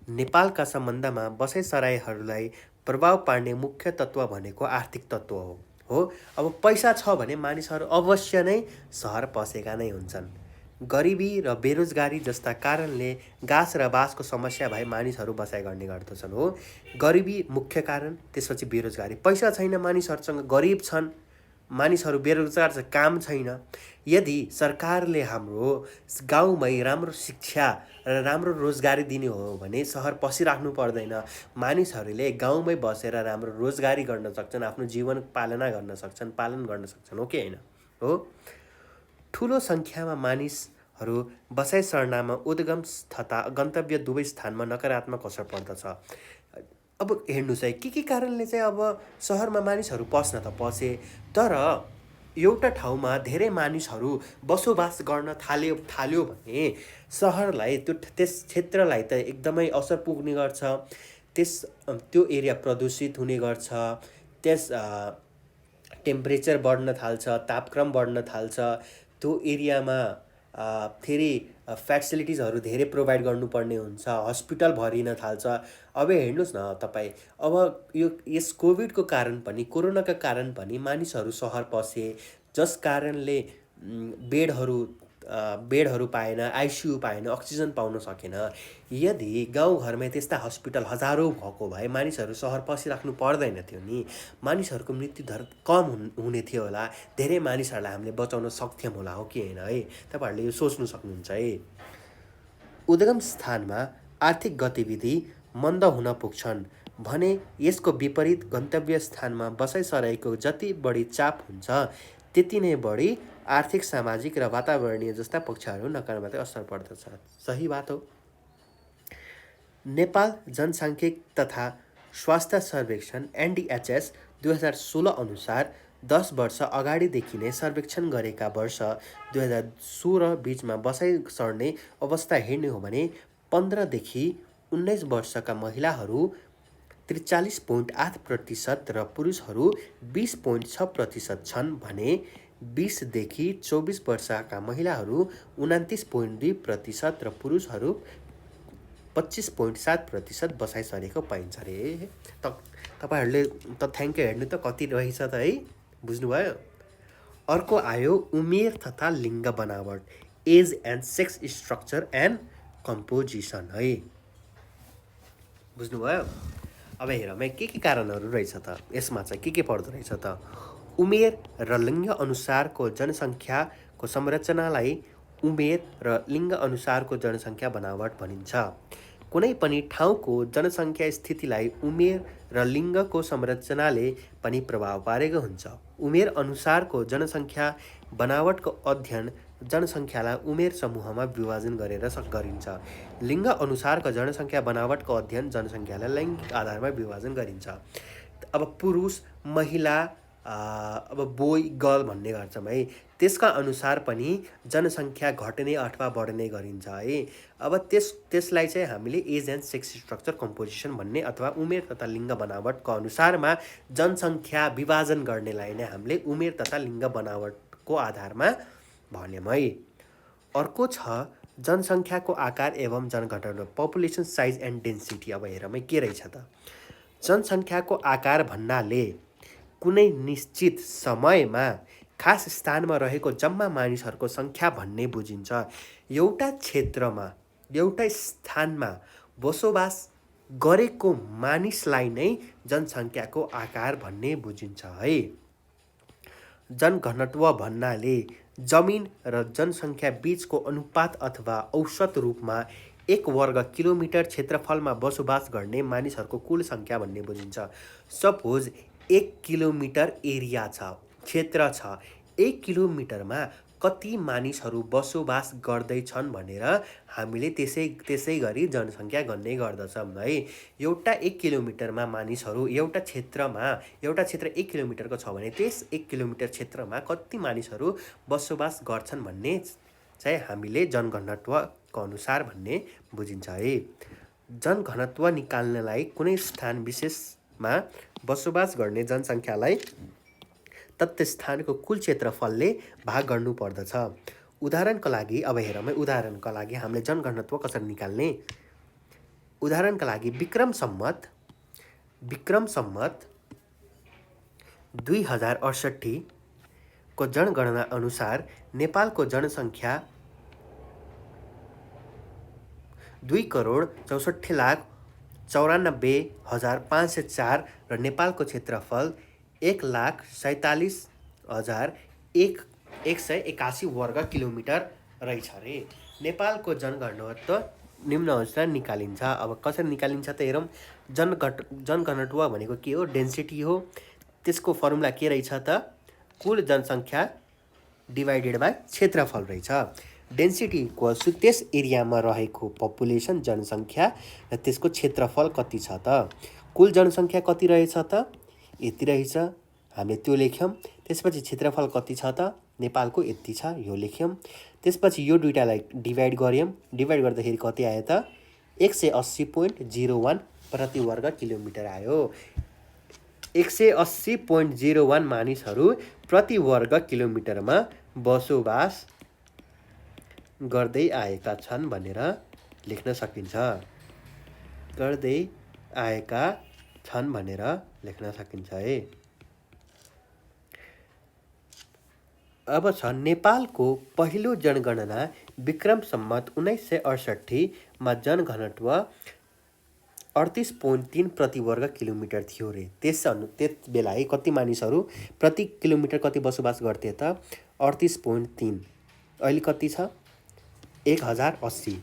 [SPEAKER 1] नेपालका सम्बन्धमा बसाइसराईहरूलाई प्रभाव पार्ने मुख्य तत्त्व भनेको आर्थिक तत्त्व हो। अब पैसा छ भने मानिसहरू अवश्य नै सहर पसेका नै हुन्छन्। गरिबी र बेरोजगारी जस्ता कारणले गाँस र बाँसको समस्या भए मानिसहरू बसाइ गर्ने गर्दछन् हो। गरिबी मुख्य कारण, त्यसपछि बेरोजगारी। पैसा छैन मानिसहरूसँग, गरिब छन् मानिसहरू, बेरोजगार छ, काम छैन। यदि सरकारले हाम्रो गाउँमै राम्रो शिक्षा र राम्रो रोजगारी दिने हो भने सहर पसिराख्नु पर्दैन। मानिसहरूले गाउँमै बसेर राम्रो रोजगारी गर्न सक्छन्, आफ्नो जीवन पालन गर्न सक्छन् हो कि होइन हो। ठुलो सङ्ख्यामा मानिसहरू बसाइ सर्नमा उद्गम तथा गन्तव्य दुवै स्थानमा नकारात्मक असर पर्दछ। अब हेर्नुहोस् है, के कारणले चाहिँ अब सहरमा मानिसहरू पस्न त पसे, तर एउटा ठाउँमा धेरै मानिसहरू बसोबास गर्न थाल्यो भने सहरलाई त्यस क्षेत्रलाई त एकदमै असर पुग्ने गर्छ। त्यो एरिया प्रदूषित हुने गर्छ, त्यस टेम्परेचर बढ्न थाल्छ, तापक्रम बढ्न थाल्छ। त्यो एरियामा फेरि फेसिलिटिजहरू धेरै प्रोभाइड गर्नुपर्ने हुन्छ, हस्पिटल भरिन थाल्छ। अब हेर्नुहोस् न तपाईँ, अब यस कोभिडको कारण पनि, कोरोनाका कारण पनि मानिसहरू सहर पसे, जस कारणले बेडहरू बेडहरू पाएन, आइसियु पाएन, अक्सिजन पाउन सकेन। यदि गाउँघरमै त्यस्ता हस्पिटल हजारौँ भएको भए मानिसहरू सहर पसिराख्नु पर्दैन थियो नि, मानिसहरूको मृत्युदर कम हुने थियो होला, धेरै मानिसहरूलाई हामीले बचाउन सक्थ्यौँ होला, हो कि होइन है? तपाईँहरूले यो सोच्नु सक्नुहुन्छ है। उद्गम स्थानमा आर्थिक गतिविधि मन्द हुन पुग्छन् भने यसको विपरीत गन्तव्य स्थानमा बसाइसरेको जति बढी चाप हुन्छ त्यति नै बढी आर्थिक, सामाजिक र वातावरणीय जस्ता पक्षहरू नकारात्मक असर पर्दछ। सही बात हो। नेपाल जनसाङ्ख्यिक तथा स्वास्थ्य सर्वेक्षण NDHS 2016 अनुसार 10 वर्ष अगाडिदेखि नै सर्वेक्षण गरेका वर्ष 2016 बिचमा बसाइ सर्ने अवस्था हेर्ने हो भने 15 देखि 19 वर्षका महिलाहरू 43.8% र पुरुषहरू 20.6% छन् भने 20 देखि 24 वर्षका महिलाहरू 29.2% र पुरुषहरू 25.7% बसाइसरेको पाइन्छ रे। तपाईँहरूले तथ्याङ्क हेर्नु त कति रहेछ त है, बुझ्नुभयो। अर्को आयो उमेर तथा लिङ्ग बनावट, age and sex structure and composition है, बुझ्नुभयो। अब हेरौँ है के कारणहरू रहेछ त, यसमा चाहिँ के पर्दो रहेछ त। उमेर र लिङ्ग अनुसारको जनसङ्ख्याको संरचनालाई उमेर र लिङ्ग अनुसारको जनसङ्ख्या बनावट भनिन्छ। कुनै पनि ठाउँको जनसङ्ख्या स्थितिलाई उमेर र लिङ्गको संरचनाले पनि प्रभाव पारेको हुन्छ। उमेर अनुसारको जनसङ्ख्या बनावटको अध्ययन जनसङ्ख्यालाई उमेर समूहमा विभाजन गरेर गरिन्छ। लिङ्ग अनुसारको जनसङ्ख्या बनावटको अध्ययन जनसङ्ख्यालाई लैङ्गिक आधारमा विभाजन गरिन्छ। अब पुरुष, महिला, अब बोय गर्ल भन्ने गर्छौँ है, त्यसका अनुसार पनि जनसङ्ख्या घट्ने अथवा बढ्ने गरिन्छ है। अब त्यसलाई चाहिँ हामीले age and sex structure composition भन्ने अथवा उमेर तथा लिङ्ग बनावटको अनुसारमा जनसङ्ख्या विभाजन गर्नेलाई नै हामीले उमेर तथा लिङ्ग बनावटको आधारमा भन्यौँ है। अर्को छ जनसङ्ख्याको आकार एवं जनघनत्व, पपुलेसन साइज एन्ड डेन्सिटी। अब हेरौँ है के रहेछ त। जनसङ्ख्याको आकार भन्नाले कुनै निश्चित समयमा खास स्थानमा रहेको जम्मा मानिसहरूको सङ्ख्या भन्ने बुझिन्छ। एउटा क्षेत्रमा, एउटा स्थानमा बसोबास गरेको मानिसलाई नै जनसङ्ख्याको आकार भन्ने बुझिन्छ है। जनघनत्व भन्नाले जमिन र जनसङ्ख्या बीचको अनुपात अथवा औसत रूपमा 1 वर्ग किलोमिटर क्षेत्रफलमा बसोबास गर्ने मानिसहरूको कुल सङ्ख्या भन्ने बुझिन्छ। सपोज 1 किलोमिटर एरिया छ, क्षेत्र छ, 1 किलोमिटरमा कति मानिसहरू बसोबास गर्दैछन् भनेर हामीले त्यसै गरी जनसङ्ख्या गन्ने गर्दछौँ है। एउटा 1 किलोमिटरमा मानिसहरू एउटा क्षेत्र 1 किलोमिटरको छ भने त्यस 1 किलोमिटर क्षेत्रमा कति मानिसहरू बसोबास गर्छन् भन्ने चाहिँ हामीले जनघनत्वको अनुसार भन्ने बुझिन्छ है। जनघनत्व निकाल्नलाई कुनै स्थान विशेषमा बसोबास गर्ने जनसङ्ख्यालाई तत्त स्थानको कुल क्षेत्रफलले भाग गर्नु पर्दछ। उदाहरणका लागि अब हेरौँ है, उदाहरणका लागि हामीले जनघनत्व कसरी निकाल्ने। उदाहरणका लागि विक्रम सम्वत 2068 को जनगणना अनुसार नेपालको जनसङ्ख्या 2,64,94,504 र नेपालको क्षेत्रफल 1,47,181 वर्ग किलोमिटर रहेछ रे। नेपालको जनघनत्व निम्न अनुसार निकालिन्छ। अब कसरी निकालिन्छ त हेरौँ। जनघनत्व भनेको के हो? डेन्सिटी हो। त्यसको फर्मुला के रहेछ त? कुल जनसङ्ख्या डिभाइडेड बाई क्षेत्रफल रहेछ। डेन्सिटी इक्वल्स टु त्यस एरियामा रहेको पपुलेसन जनसङ्ख्या र त्यसको क्षेत्रफल कति छ त। कुल जनसङ्ख्या कति रहेछ त? यति रहेछ, हामीले त्यो लेख्यौँ। त्यसपछि क्षेत्रफल कति छ त? नेपालको यति छ, यो लेख्यौँ। त्यसपछि यो दुइटालाई डिभाइड गऱ्यौँ। डिभाइड गर्दाखेरि कति आयो त? 180.01 प्रति वर्ग किलोमिटर आयो। 180.01 मानिसहरू प्रति वर्ग किलोमिटरमा बसोबास गर्दै आएका छन् भनेर लेख्न सकिन्छ। गर्दै आएका छन् भनेर लेख्न सकिन्छ है। अब छ नेपालको पहिलो जनगणना विक्रम सम्मत 1968 जनघनत्व 38.3 प्रति वर्ग किलोमिटर थियो रे। त्यस बेला है कति मानिसहरू प्रति किलोमिटर कति बसोबास गर्थे त 38.3। अहिले कति छ 1080।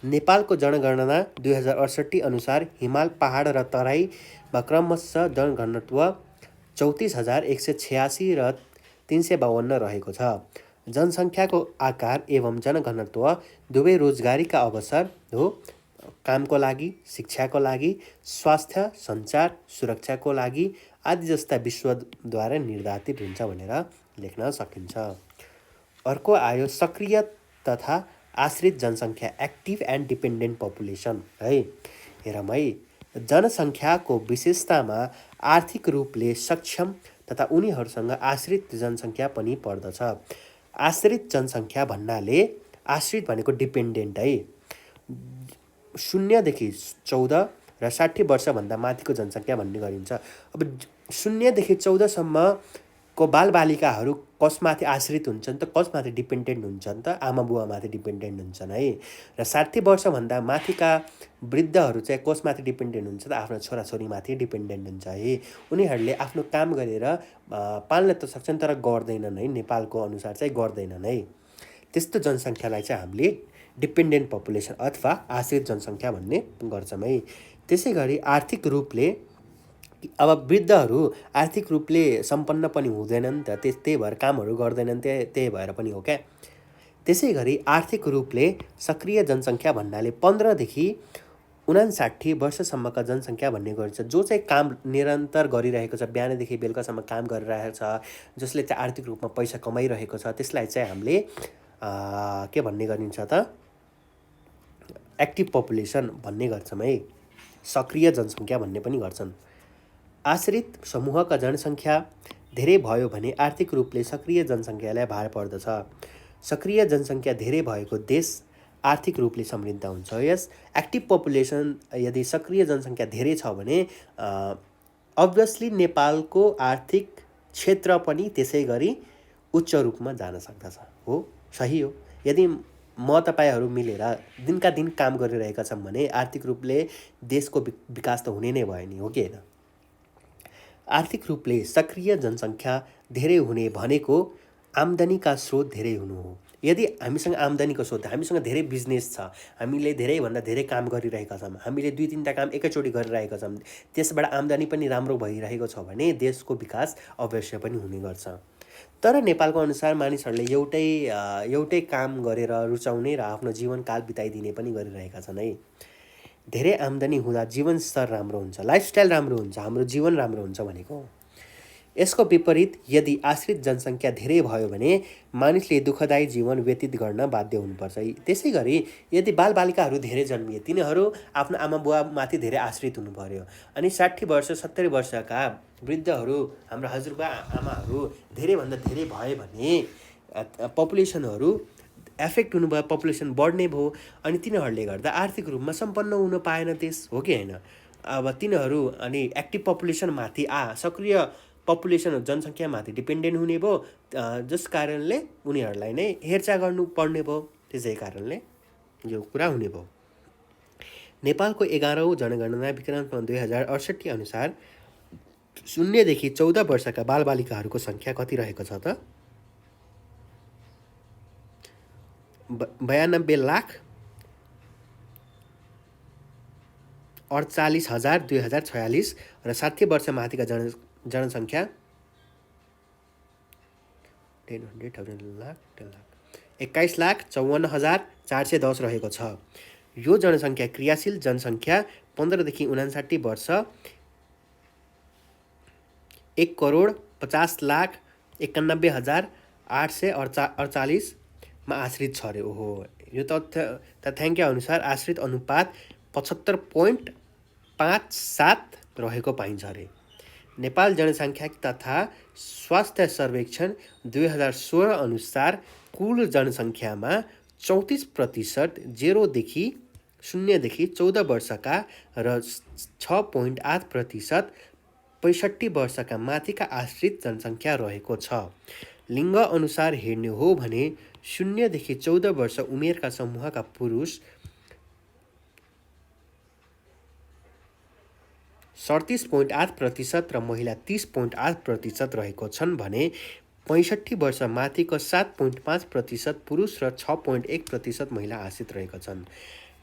[SPEAKER 1] नेपालको जनगणना 2068 अनुसार हिमाल पहाड र तराईमा क्रमशः जनघनत्व 34,186 र 352 रहेको छ। जनसङ्ख्याको आकार एवं जनघनत्व दुवै रोजगारीका अवसर हो, कामको लागि, शिक्षाको लागि, स्वास्थ्य, सञ्चार, सुरक्षाको लागि आदि जस्ता विश्वद्वारा निर्धारित हुन्छ भनेर लेख्न सकिन्छ। अर्को आयो सक्रिय तथा आश्रित जनसङ्ख्या, एक्टिभ एन्ड डिपेन्डेन्ट पपुलेसन है। हेरौँ है, जनसङ्ख्याको विशेषतामा आर्थिक रूपले सक्षम तथा उनीहरूसँग आश्रित जनसङ्ख्या पनि पर्दछ। आश्रित जनसङ्ख्या भन्नाले आश्रित भनेको डिपेन्डेन्ट है, 0 देखि 14 र 60 वर्षभन्दा माथिको जनसङ्ख्या भन्ने गरिन्छ। अब 0 देखि 14 सम्मको बालबालिकाहरू कसमाथि आश्रित हुन्छन् त, कसमाथि डिपेन्डेन्ट हुन्छन् त, आमा बुवामाथि डिपेन्डेन्ट हुन्छन् है। र 60 वर्षभन्दा माथिका वृद्धहरू चाहिँ कसमाथि डिपेन्डेन्ट हुन्छ त, आफ्नो छोराछोरीमाथि डिपेन्डेन्ट हुन्छ है। उनीहरूले आफ्नो काम गरेर पाल्न त सक्छन् तर गर्दैनन् है, नेपालको अनुसार चाहिँ गर्दैनन् है। त्यस्तो जनसङ्ख्यालाई चाहिँ हामीले डिपेन्डेन्ट पपुलेसन अथवा आश्रित जनसङ्ख्या भन्ने गर्छौँ है। त्यसै गरी आर्थिक रूपले अब वृद्धहरू आर्थिक रूपले सम्पन्न पनि हुँदैनन् त, त्यही भएर कामहरू गर्दैनन्, त्यही भएर पनि हो क्या। त्यसै गरी आर्थिक रूपले सक्रिय जनसङ्ख्या भन्नाले 15 देखि 59 वर्षसम्मका जनसङ्ख्या भन्ने गरिन्छ, जो चाहिँ काम निरन्तर गरिरहेको छ, बिहानदेखि बेलुकासम्म काम गरिरहेको छ, जसले चाहिँ आर्थिक रूपमा पैसा कमाइरहेको छ, त्यसलाई चाहिँ हामीले के भन्ने गरिन्छ त, एक्टिभ पपुलेसन भन्ने गर्छौँ है। सक्रिय जनसङ्ख्या भन्ने पनि गर्छन्। आश्रित समूहका जनसङ्ख्या धेरै भयो भने आर्थिक रूपले सक्रिय जनसङ्ख्यालाई भार पर्दछ। सक्रिय जनसङ्ख्या धेरै भएको देश आर्थिक रूपले समृद्ध हुन्छ। यस एक्टिभ पपुलेसन यदि सक्रिय जनसङ्ख्या धेरै छ भने अभियसली नेपालको आर्थिक क्षेत्र पनि त्यसै गरी उच्च रूपमा जान सक्दछ। हो, सही हो। यदि म तपाईँहरू मिलेर दिनका दिन काम गरिरहेका छौँ भने आर्थिक रूपले देशको विकास त हुने नै भयो नि, हो कि होइन। आर्थिक रूपले सक्रिय जनसङ्ख्या धेरै हुने भनेको आम्दानीका स्रोत धेरै हुनु हो। यदि हामीसँग आम्दानीको स्रोत, हामीसँग धेरै बिजनेस छ, हामीले धेरैभन्दा धेरै काम गरिरहेका छौँ, हामीले 2-3टा काम एकैचोटि गरिरहेका छौँ, त्यसबाट आम्दानी पनि राम्रो भइरहेको छ भने देशको विकास अवश्य पनि हुने गर्छ। तर नेपालको अनुसार मानिसहरूले एउटै काम गरेर रुचाउने र आफ्नो जीवनकाल बिताइदिने पनि गरिरहेका छन् है। धेरै आम्दानी हुँदा जीवनस्तर राम्रो हुन्छ, लाइफस्टाइल राम्रो हुन्छ, हाम्रो जीवन राम्रो हुन्छ भनेको। यसको विपरीत यदि आश्रित जनसङ्ख्या धेरै भयो भने मानिसले दुःखदायी जीवन व्यतीत गर्न बाध्य हुनुपर्छ। त्यसै गरी यदि बालबालिकाहरू धेरै जन्मिए, तिनीहरू आफ्नो आमा बुवामाथि धेरै आश्रित हुनु पर्यो। अनि 60 वर्ष 70 वर्षका वृद्धहरू, हाम्रो हजुरबा आमाहरू धेरैभन्दा धेरै भयो भने पपुलेसनहरू एफेक्ट हुनुभयो, पपुलेसन बढ्ने भयो, अनि तिनीहरूले गर्दा आर्थिक रूपमा सम्पन्न हुन पाएन देश, हो कि होइन। अब तिनीहरू अनि एक्टिभ पपुलेसनमाथि सक्रिय पपुलेसन जनसङ्ख्यामाथि डिपेन्डेन्ट हुने भयो, जस कारणले उनीहरूलाई नै हेरचाह गर्नुपर्ने भयो। त्यसै कारणले यो कुरा हुने भयो। नेपालको 11औँ जनगणना विक्रम 2068 अनुसार 0 देखि 14 वर्षका बालबालिकाहरूको सङ्ख्या कति रहेको छ त, 92,48,2046 र 60 वर्ष माथिका जनसङ्ख्या 21,54,410 रहेको छ। यो जनसङ्ख्या क्रियाशील जनसङ्ख्या 15 देखि 59 वर्ष 1,50,91,848 मा आश्रित छ अरे। ओहो, यो तथ्याङ्क अनुसार आश्रित अनुपात 75.57 रहेको पाइन्छ अरे। नेपाल जनसङ्ख्या तथा स्वास्थ्य सर्वेक्षण 2016 अनुसार कुल जनसङ्ख्यामा 34% 0 देखि 14 वर्षका र 6.8% 65 वर्षका माथिका आश्रित जनसङ्ख्या रहेको छ। लिङ्ग अनुसार हेर्ने हो भने 0 देखि 14 वर्ष उमेरका समूहका पुरुष 37.8% र महिला 30.8% रहेको छन् भने 65 वर्ष माथिको 7.5% पुरुष र 6.1% महिला आश्रित रहेका छन्।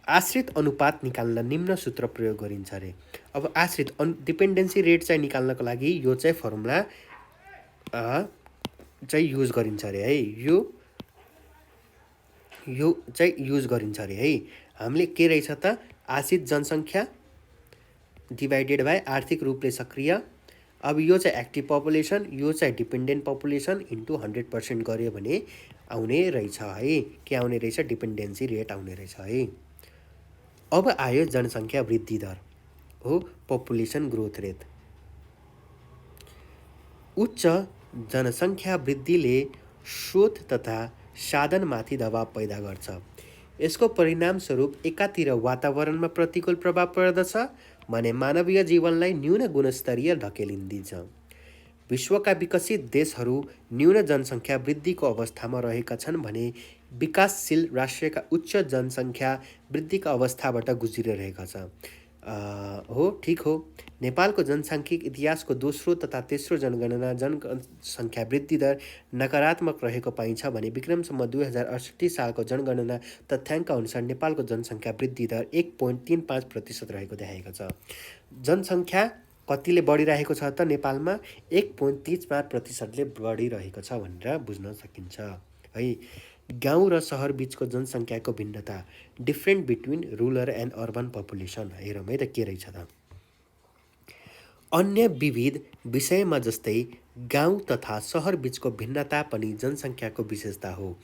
[SPEAKER 1] आश्रित अनुपात निकाल्न निम्न सूत्र प्रयोग गरिन्छ अरे। अब आश्रित डिपेन्डेन्सी रेट चाहिँ निकाल्नको लागि यो चाहिँ फर्मुला चाहिँ युज गरिन्छ अरे है। यो चाहिँ युज गरिन्छ अरे है। हामीले के रहेछ त, आश्रित जनसङ्ख्या डिभाइडेड बाई आर्थिक रूपले सक्रिय। अब यो चाहिँ एक्टिभ पपुलेसन, यो चाहिँ डिपेन्डेन्ट पपुलेसन इन्टु 100% गऱ्यो भने आउने रहेछ है। के आउने रहेछ? डिपेन्डेन्सी रेट आउने रहेछ है। अब आयो जनसङ्ख्या वृद्धि दर हो, पपुलेसन ग्रोथ रेट। उच्च जनसङ्ख्या वृद्धिले स्रोत तथा साधनमाथि दबाव पैदा गर्छ। यसको परिणामस्वरूप एकातिर वातावरणमा प्रतिकूल प्रभाव पर्दछ भने मानवीय जीवनलाई न्यून गुणस्तरीय धकेलिदिन्छ। विश्वका विकसित देशहरू न्यून जनसङ्ख्या वृद्धिको अवस्थामा रहेका छन् भने विकासशील राष्ट्रका उच्च जनसङ्ख्या वृद्धिको अवस्थाबाट गुज्रिरहेका छ। हो, ठिक हो। नेपालको जनसाङ्ख्यिक इतिहासको दोस्रो तथा तेस्रो जनगणना जनसङ्ख्या वृद्धि दर नकारात्मक रहेको पाइन्छ भने विक्रमसम्म 2068 सालको जनगणना तथ्याङ्क अनुसार नेपालको जनसङ्ख्या वृद्धि दर 1.35% रहेको देखाएको छ। जनसङ्ख्या कतिले बढिरहेको छ त नेपालमा? 1.35%ले बढिरहेको छ भनेर बुझ्न सकिन्छ है। गाउँ र सहर बिचको जनसङ्ख्याको भिन्नता, different between rural and urban population. हेरौँ है त के रहेछ त। अन्य विविध विषयमा जस्तै गाउँ तथा सहर बिचको भिन्नता पनि जनसङ्ख्याको विशेषता हो।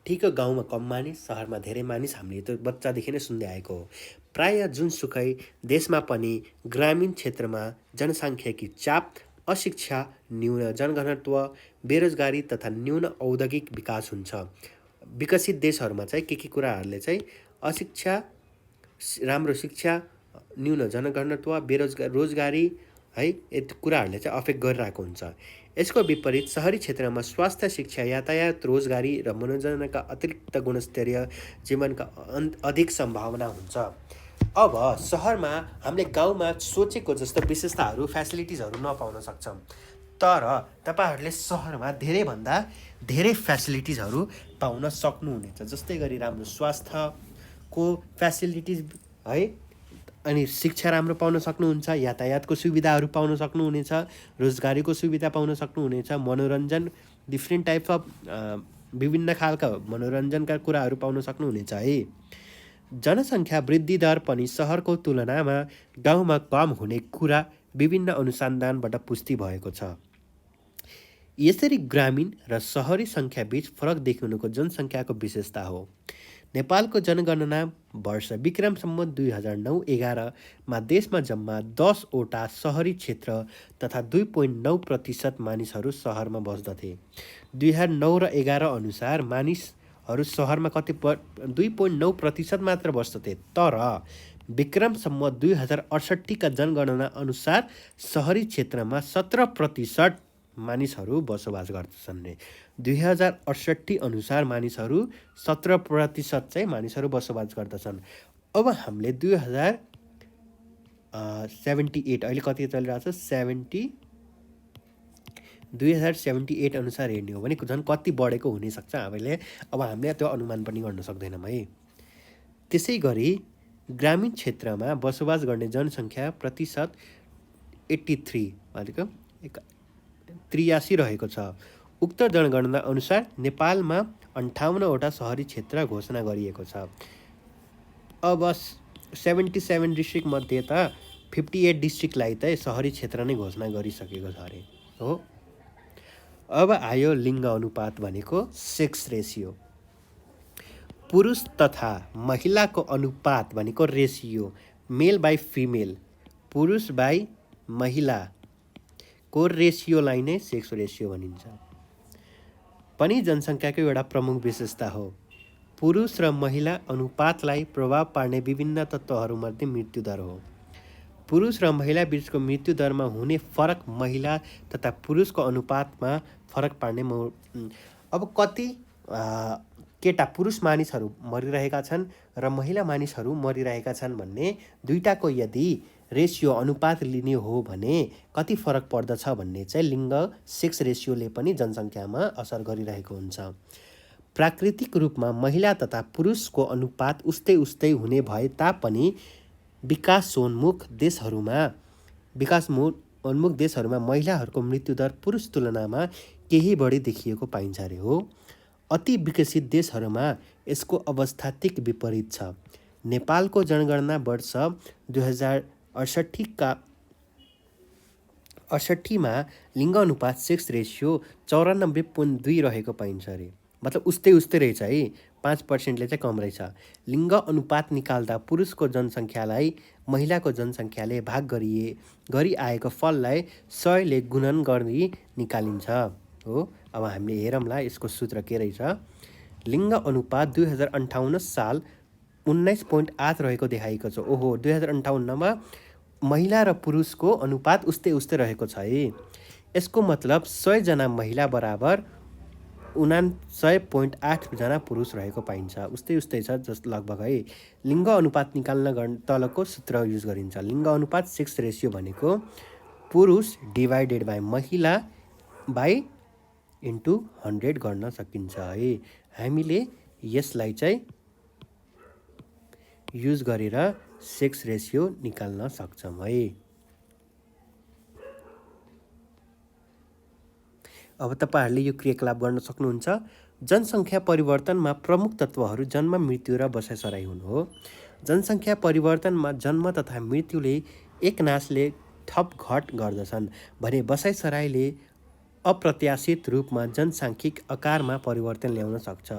[SPEAKER 1] ठिक हो, गाउँमा कम मानिस, सहरमा धेरै मानिस, हामीले त बच्चादेखि नै सुन्दै आएको हो। प्राय जुनसुकै देशमा पनि ग्रामीण क्षेत्रमा जनसाङ्ख्यिकी चाप, अशिक्षा, न्यून जनघनत्व, बेरोजगारी तथा न्यून औद्योगिक विकास हुन्छ। विकसित देशहरूमा चाहिँ के कुराहरूले चाहिँ अशिक्षा, राम्रो शिक्षा, न्यून जनघनत्व, रोजगारी है, यति कुराहरूले चाहिँ अफेक्ट गरिरहेको हुन्छ। यसको विपरीत सहरी क्षेत्रमा स्वास्थ्य, शिक्षा, यातायात, रोजगारी र मनोरञ्जनका अतिरिक्त गुणस्तरीय जीवनका अधिक सम्भावना हुन्छ। अब सहरमा हामीले गाउँमा सोचेको जस्तो विशेषताहरू, फ्यासिलिटिजहरू नपाउन सक्छौँ, तर तपाईँहरूले सहरमा धेरैभन्दा धेरै फ्यासिलिटिजहरू पाउन सक्नुहुनेछ। जस्तै गरी राम्रो स्वास्थ्यको फ्यासिलिटिज है, अनि शिक्षा राम्रो पाउन सक्नुहुन्छ, यातायातको सुविधाहरू पाउन सक्नुहुनेछ, रोजगारीको सुविधा पाउन सक्नुहुनेछ, मनोरञ्जन, डिफ्रेन्ट टाइप्स अफ विभिन्न खालका मनोरञ्जनका कुराहरू पाउन सक्नुहुनेछ है। जनसङ्ख्या वृद्धि दर पनि सहरको तुलनामा गाउँमा कम हुने कुरा विभिन्न अनुसन्धानबाट पुष्टि भएको छ। यसरी ग्रामीण र सहरी सङ्ख्याबीच फरक देखिनुको जनसङ्ख्याको विशेषता हो। नेपालको जनगणना वर्ष विक्रमसम्म 2009-11मा देशमा जम्मा 10वटा सहरी क्षेत्र तथा 2.9% मानिसहरू सहरमा बस्दथे। 2009 र 11 अनुसार मानिसहरू सहरमा 2.9% मात्र बस्दथे, तर विक्रमसम्म 2068का जनगणना अनुसार सहरी क्षेत्रमा 17% मानिसहरू बसोबास गर्दछन्। 2068 अनुसार मानिसहरू 17% चाहिँ मानिसहरू बसोबास गर्दछन्। अब हामीले 2078 अहिले कति चलिरहेको छ, 2078 अनुसार हेर्ने हो भने झन् कति बढेको हुनसक्छ हामीले त्यो अनुमान पनि गर्न सक्दैनौँ है। त्यसै गरी ग्रामीण क्षेत्रमा बसोबास गर्ने जनसङ्ख्या प्रतिशत 83 भनेको 83 रहेको छ। उक्त जनगणना अनुसार नेपालमा 58वटा सहरी क्षेत्र घोषणा गरिएको छ। अब 77 डिस्ट्रिक्ट मध्ये त 58 डिस्ट्रिक्टलाई त सहरी क्षेत्र नै घोषणा गरिसकेको छ अरे हो। अब आयो लिङ्ग अनुपात भनेको सेक्स रेसियो। पुरुष तथा महिलाको अनुपात भनेको रेसियो, मेल बाई फिमेल, पुरुष बाई महिलाको रेसियोलाई नै सेक्स रेसियो भनिन्छ। पनि जनसङ्ख्याको एउटा प्रमुख विशेषता हो। पुरुष र महिला अनुपातलाई प्रभाव पार्ने विभिन्न तत्त्वहरूमध्ये मृत्युदर हो। पुरुष र महिला बीचको मृत्यु दरमा हुने फरक महिला तथा पुरुषको अनुपातमा फरक पार्ने अब कति केटा पुरुष मानिसहरू मरिरहेका छन् र महिला मानिसहरू मरिरहेका छन् भन्ने दुईटाको यदि रेसियो अनुपात लिने हो भने कति फरक पर्दछ भन्ने चाहिँ लिङ्ग सेक्स रेसियोले पनि जनसङ्ख्यामा असर गरिरहेको हुन्छ। प्राकृतिक रूपमा महिला तथा पुरुषको अनुपात उस्तै उस्तै हुने भए तापनि विकासोन्मुख देशहरूमा महिलाहरूको मृत्युदर पुरुष तुलनामा केही बढी देखिएको पाइन्छ अरे हो। अति विकसित देशहरूमा यसको अवस्था ठीक विपरीत छ। नेपालको जनगणना वर्ष 2068मा लिङ्ग अनुपात सेक्स रेसियो 94.2 रहेको पाइन्छ अरे। मतलब उस्तै रहेछ है, 5%ले चाहिँ कम रहेछ। लिङ्ग अनुपात निकाल्दा पुरुषको जनसङ्ख्यालाई महिलाको जनसङ्ख्याले भाग गरी आएको फललाई 100ले गुणन गरी निकालिन्छ हो। अब हामीले हेरौँला यसको सूत्र के रहेछ। लिङ्ग अनुपात 2058 साल 19.8 रहेको देखाएको छ। ओहो, 2058मा महिला र पुरुषको अनुपात उस्तै रहेको छ है। यसको मतलब 100 जना महिला बराबर 49.8 जना पुरुष रहेको पाइन्छ। उस्तै छ जस्तो लगभग है। लिङ्ग अनुपात निकाल्न तलको सूत्र युज गरिन्छ। लिङ्ग अनुपात सेक्स रेसियो भनेको पुरुष डिभाइडेड बाई महिला बाई इन्टु 100 गर्न सकिन्छ है। हामीले यसलाई चाहिँ युज गरेर सेक्स रेसियो निकाल्न सक्छौँ है। अब तपाईँहरूले यो क्रियाकलाप गर्न सक्नुहुन्छ। जनसङ्ख्या परिवर्तनमा प्रमुख तत्त्वहरू जन्म, मृत्यु र बसाइसराइ हुनु हो। जनसङ्ख्या परिवर्तनमा जन्म तथा मृत्युले एकनासले थप घट गर्दछन् भने बसाइसराइले अप्रत्याशित रूपमा जनसाङ्ख्यिक आकारमा परिवर्तन ल्याउन सक्छ।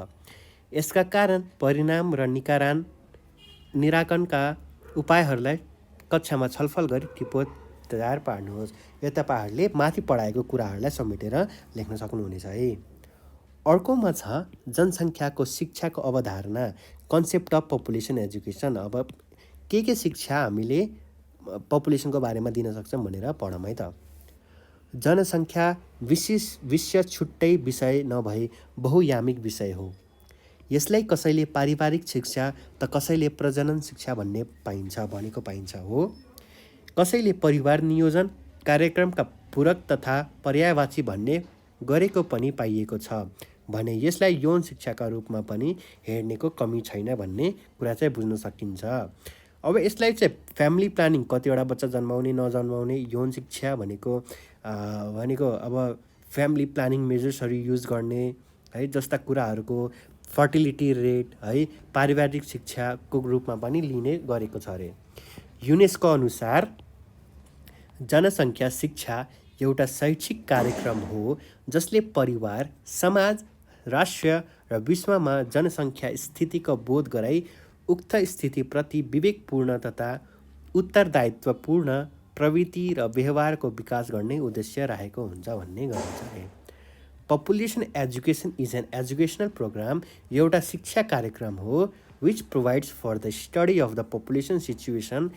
[SPEAKER 1] यसका कारण, परिणाम र निराकरणका उपायहरूलाई कक्षामा छलफल गरी टिप्पो तयार पार्नुहोस्। यो तपाईँहरूले माथि पढाएको कुराहरूलाई समेटेर लेख्न सक्नुहुनेछ है। अर्कोमा छ जनसङ्ख्याको शिक्षाको अवधारणा, कन्सेप्ट अफ पपुलेसन एजुकेसन। अब के शिक्षा हामीले पपुलेसनको बारेमा दिन सक्छौँ भनेर पढौँ है त। जनसङ्ख्या विषय छुट्टै विषय नभई बहुयामिक विषय हो। यसलाई कसैले पारिवारिक शिक्षा त कसैले प्रजनन शिक्षा भनेको पाइन्छ हो। कसैले परिवार नियोजन कार्यक्रमका पूरक तथा पर्यायवाची भन्ने गरेको पनि पाइएको छ भने यसलाई यौन शिक्षाका रूपमा पनि हेर्नेको कमी छैन भन्ने कुरा चाहिँ बुझ्न सकिन्छ। अब यसलाई चाहिँ फ्यामिली प्लानिङ, कतिवटा बच्चा जन्माउने नजन्माउने, यौन शिक्षा भनेको अब फ्यामिली प्लानिङ मेजर्सहरू युज गर्ने है जस्ता कुराहरूको फर्टिलिटी रेट है पारिवारिक शिक्षाको रूपमा पनि लिने गरेको छ अरे। युनेस्को अनुसार जनसङ्ख्या शिक्षा एउटा शैक्षिक कार्यक्रम हो जसले परिवार, समाज, राष्ट्र र विश्वमा जनसङ्ख्या स्थितिको बोध गराई उक्त स्थितिप्रति विवेकपूर्ण तथा उत्तरदायित्वपूर्ण प्रवृत्ति र व्यवहारको विकास गर्ने उद्देश्य राखेको हुन्छ भन्ने गरिन्छ अरे। Population education is an educational program, एउटा शिक्षा कार्यक्रम हो which provides for the study of the population situation.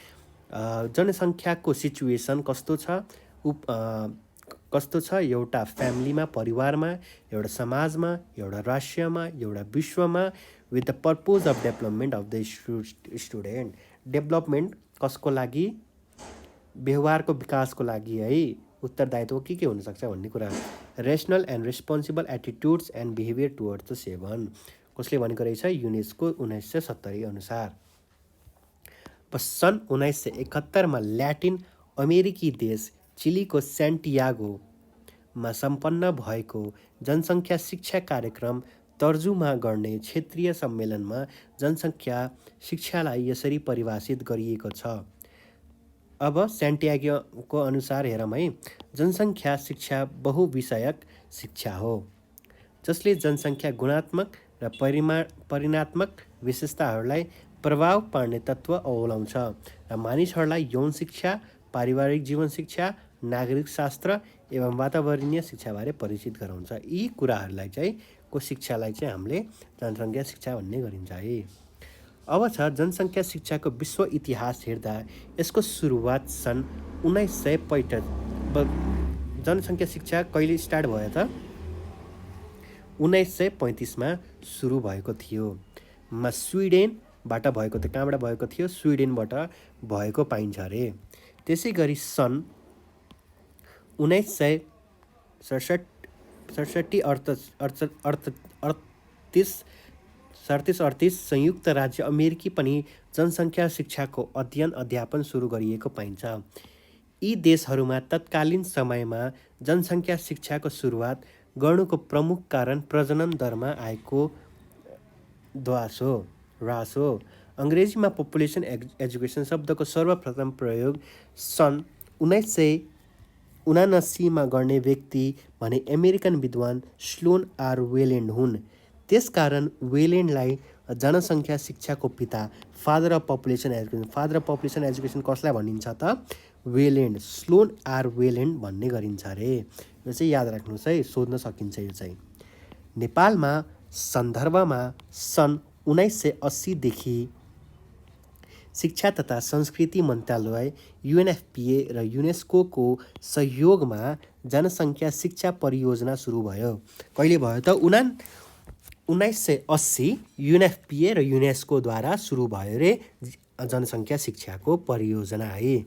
[SPEAKER 1] जनसङ्ख्याको सिचुएसन कस्तो छ एउटा फ्यामिलीमा, परिवारमा, एउटा समाजमा, एउटा राष्ट्रमा, एउटा विश्वमा, with the purpose of development of the student. Development कसको लागि? व्यवहारको विकासको लागि है। उत्तरदायित्व के हुनसक्छ भन्ने कुरा। Rational and responsible एटिट्युड्स and behaviour towards the seven. कसले भनेको रहेछ? युनेस्को 1970 अनुसार। सन् 1971मा ल्याटिन अमेरिकी देश चिलीको सेन्टियागोमा सम्पन्न भएको जनसङ्ख्या शिक्षा कार्यक्रम तर्जुमा गर्ने क्षेत्रीय सम्मेलनमा जनसङ्ख्या शिक्षालाई यसरी परिभाषित गरिएको छ। अब सेन्टियागोको अनुसार हेरौँ है। जनसङ्ख्या शिक्षा बहुविषयक शिक्षा हो जसले जनसङ्ख्या गुणात्मक र परिमाणात्मक विशेषताहरूलाई प्रभाव पार्ने तत्त्व औलाउँछ र मानिसहरूलाई यौन शिक्षा, पारिवारिक जीवन शिक्षा, नागरिक शास्त्र एवं वातावरणीय शिक्षाबारे परिचित गराउँछ। यी कुराहरूलाई चाहिँ शिक्षालाई चाहिँ हामीले जनसङ्ख्या शिक्षा भन्ने गरिन्छ है। अब छ जनसङ्ख्या शिक्षाको विश्व इतिहास हेर्दा यसको सुरुवात सन् 1965 जनसङ्ख्या शिक्षा कहिले स्टार्ट भयो त 1935मा सुरु भएको थियो। स्विडेनबाट भएको त कहाँबाट भएको थियो? स्विडेनबाट भएको पाइन्छ अरे। त्यसै गरी सन् 1967-38 संयुक्त राज्य अमेरिकी पनि जनसङ्ख्या शिक्षाको अध्ययन सुरु गरिएको पाइन्छ। यी देशहरूमा तत्कालीन समयमा जनसङ्ख्या शिक्षाको सुरुवात गर्नुको प्रमुख कारण प्रजनन दरमा आएको ह्रास हो। अङ्ग्रेजीमा पपुलेसन एजुकेसन शब्दको सर्वप्रथम प्रयोग सन् 1979मा गर्ने व्यक्ति भने अमेरिकन विद्वान स्लोन आर वेलेन्ड हुन्। त्यसकारण वेलेन्डलाई जनसङ्ख्या शिक्षाको पिता फादर अफ पपुलेसन एजुकेसन कसलाई भनिन्छ त? वेलेन्ड, स्लोन आर वेलेन्ड भन्ने गरिन्छ अरे। यो चाहिँ याद राख्नुहोस् है, सोध्न सकिन्छ यो चाहिँ। नेपालमा सन्दर्भमा सन् 1980देखि शिक्षा तथा संस्कृति मन्त्रालय UNFPA र युनेस्को सहयोगमा जनसङ्ख्या शिक्षा परियोजना सुरु भयो। कहिले भयो त? 1980 UNFPA र युनेस्कोद्वारा सुरु भयो रे जनसङ्ख्या शिक्षाको परियोजना है।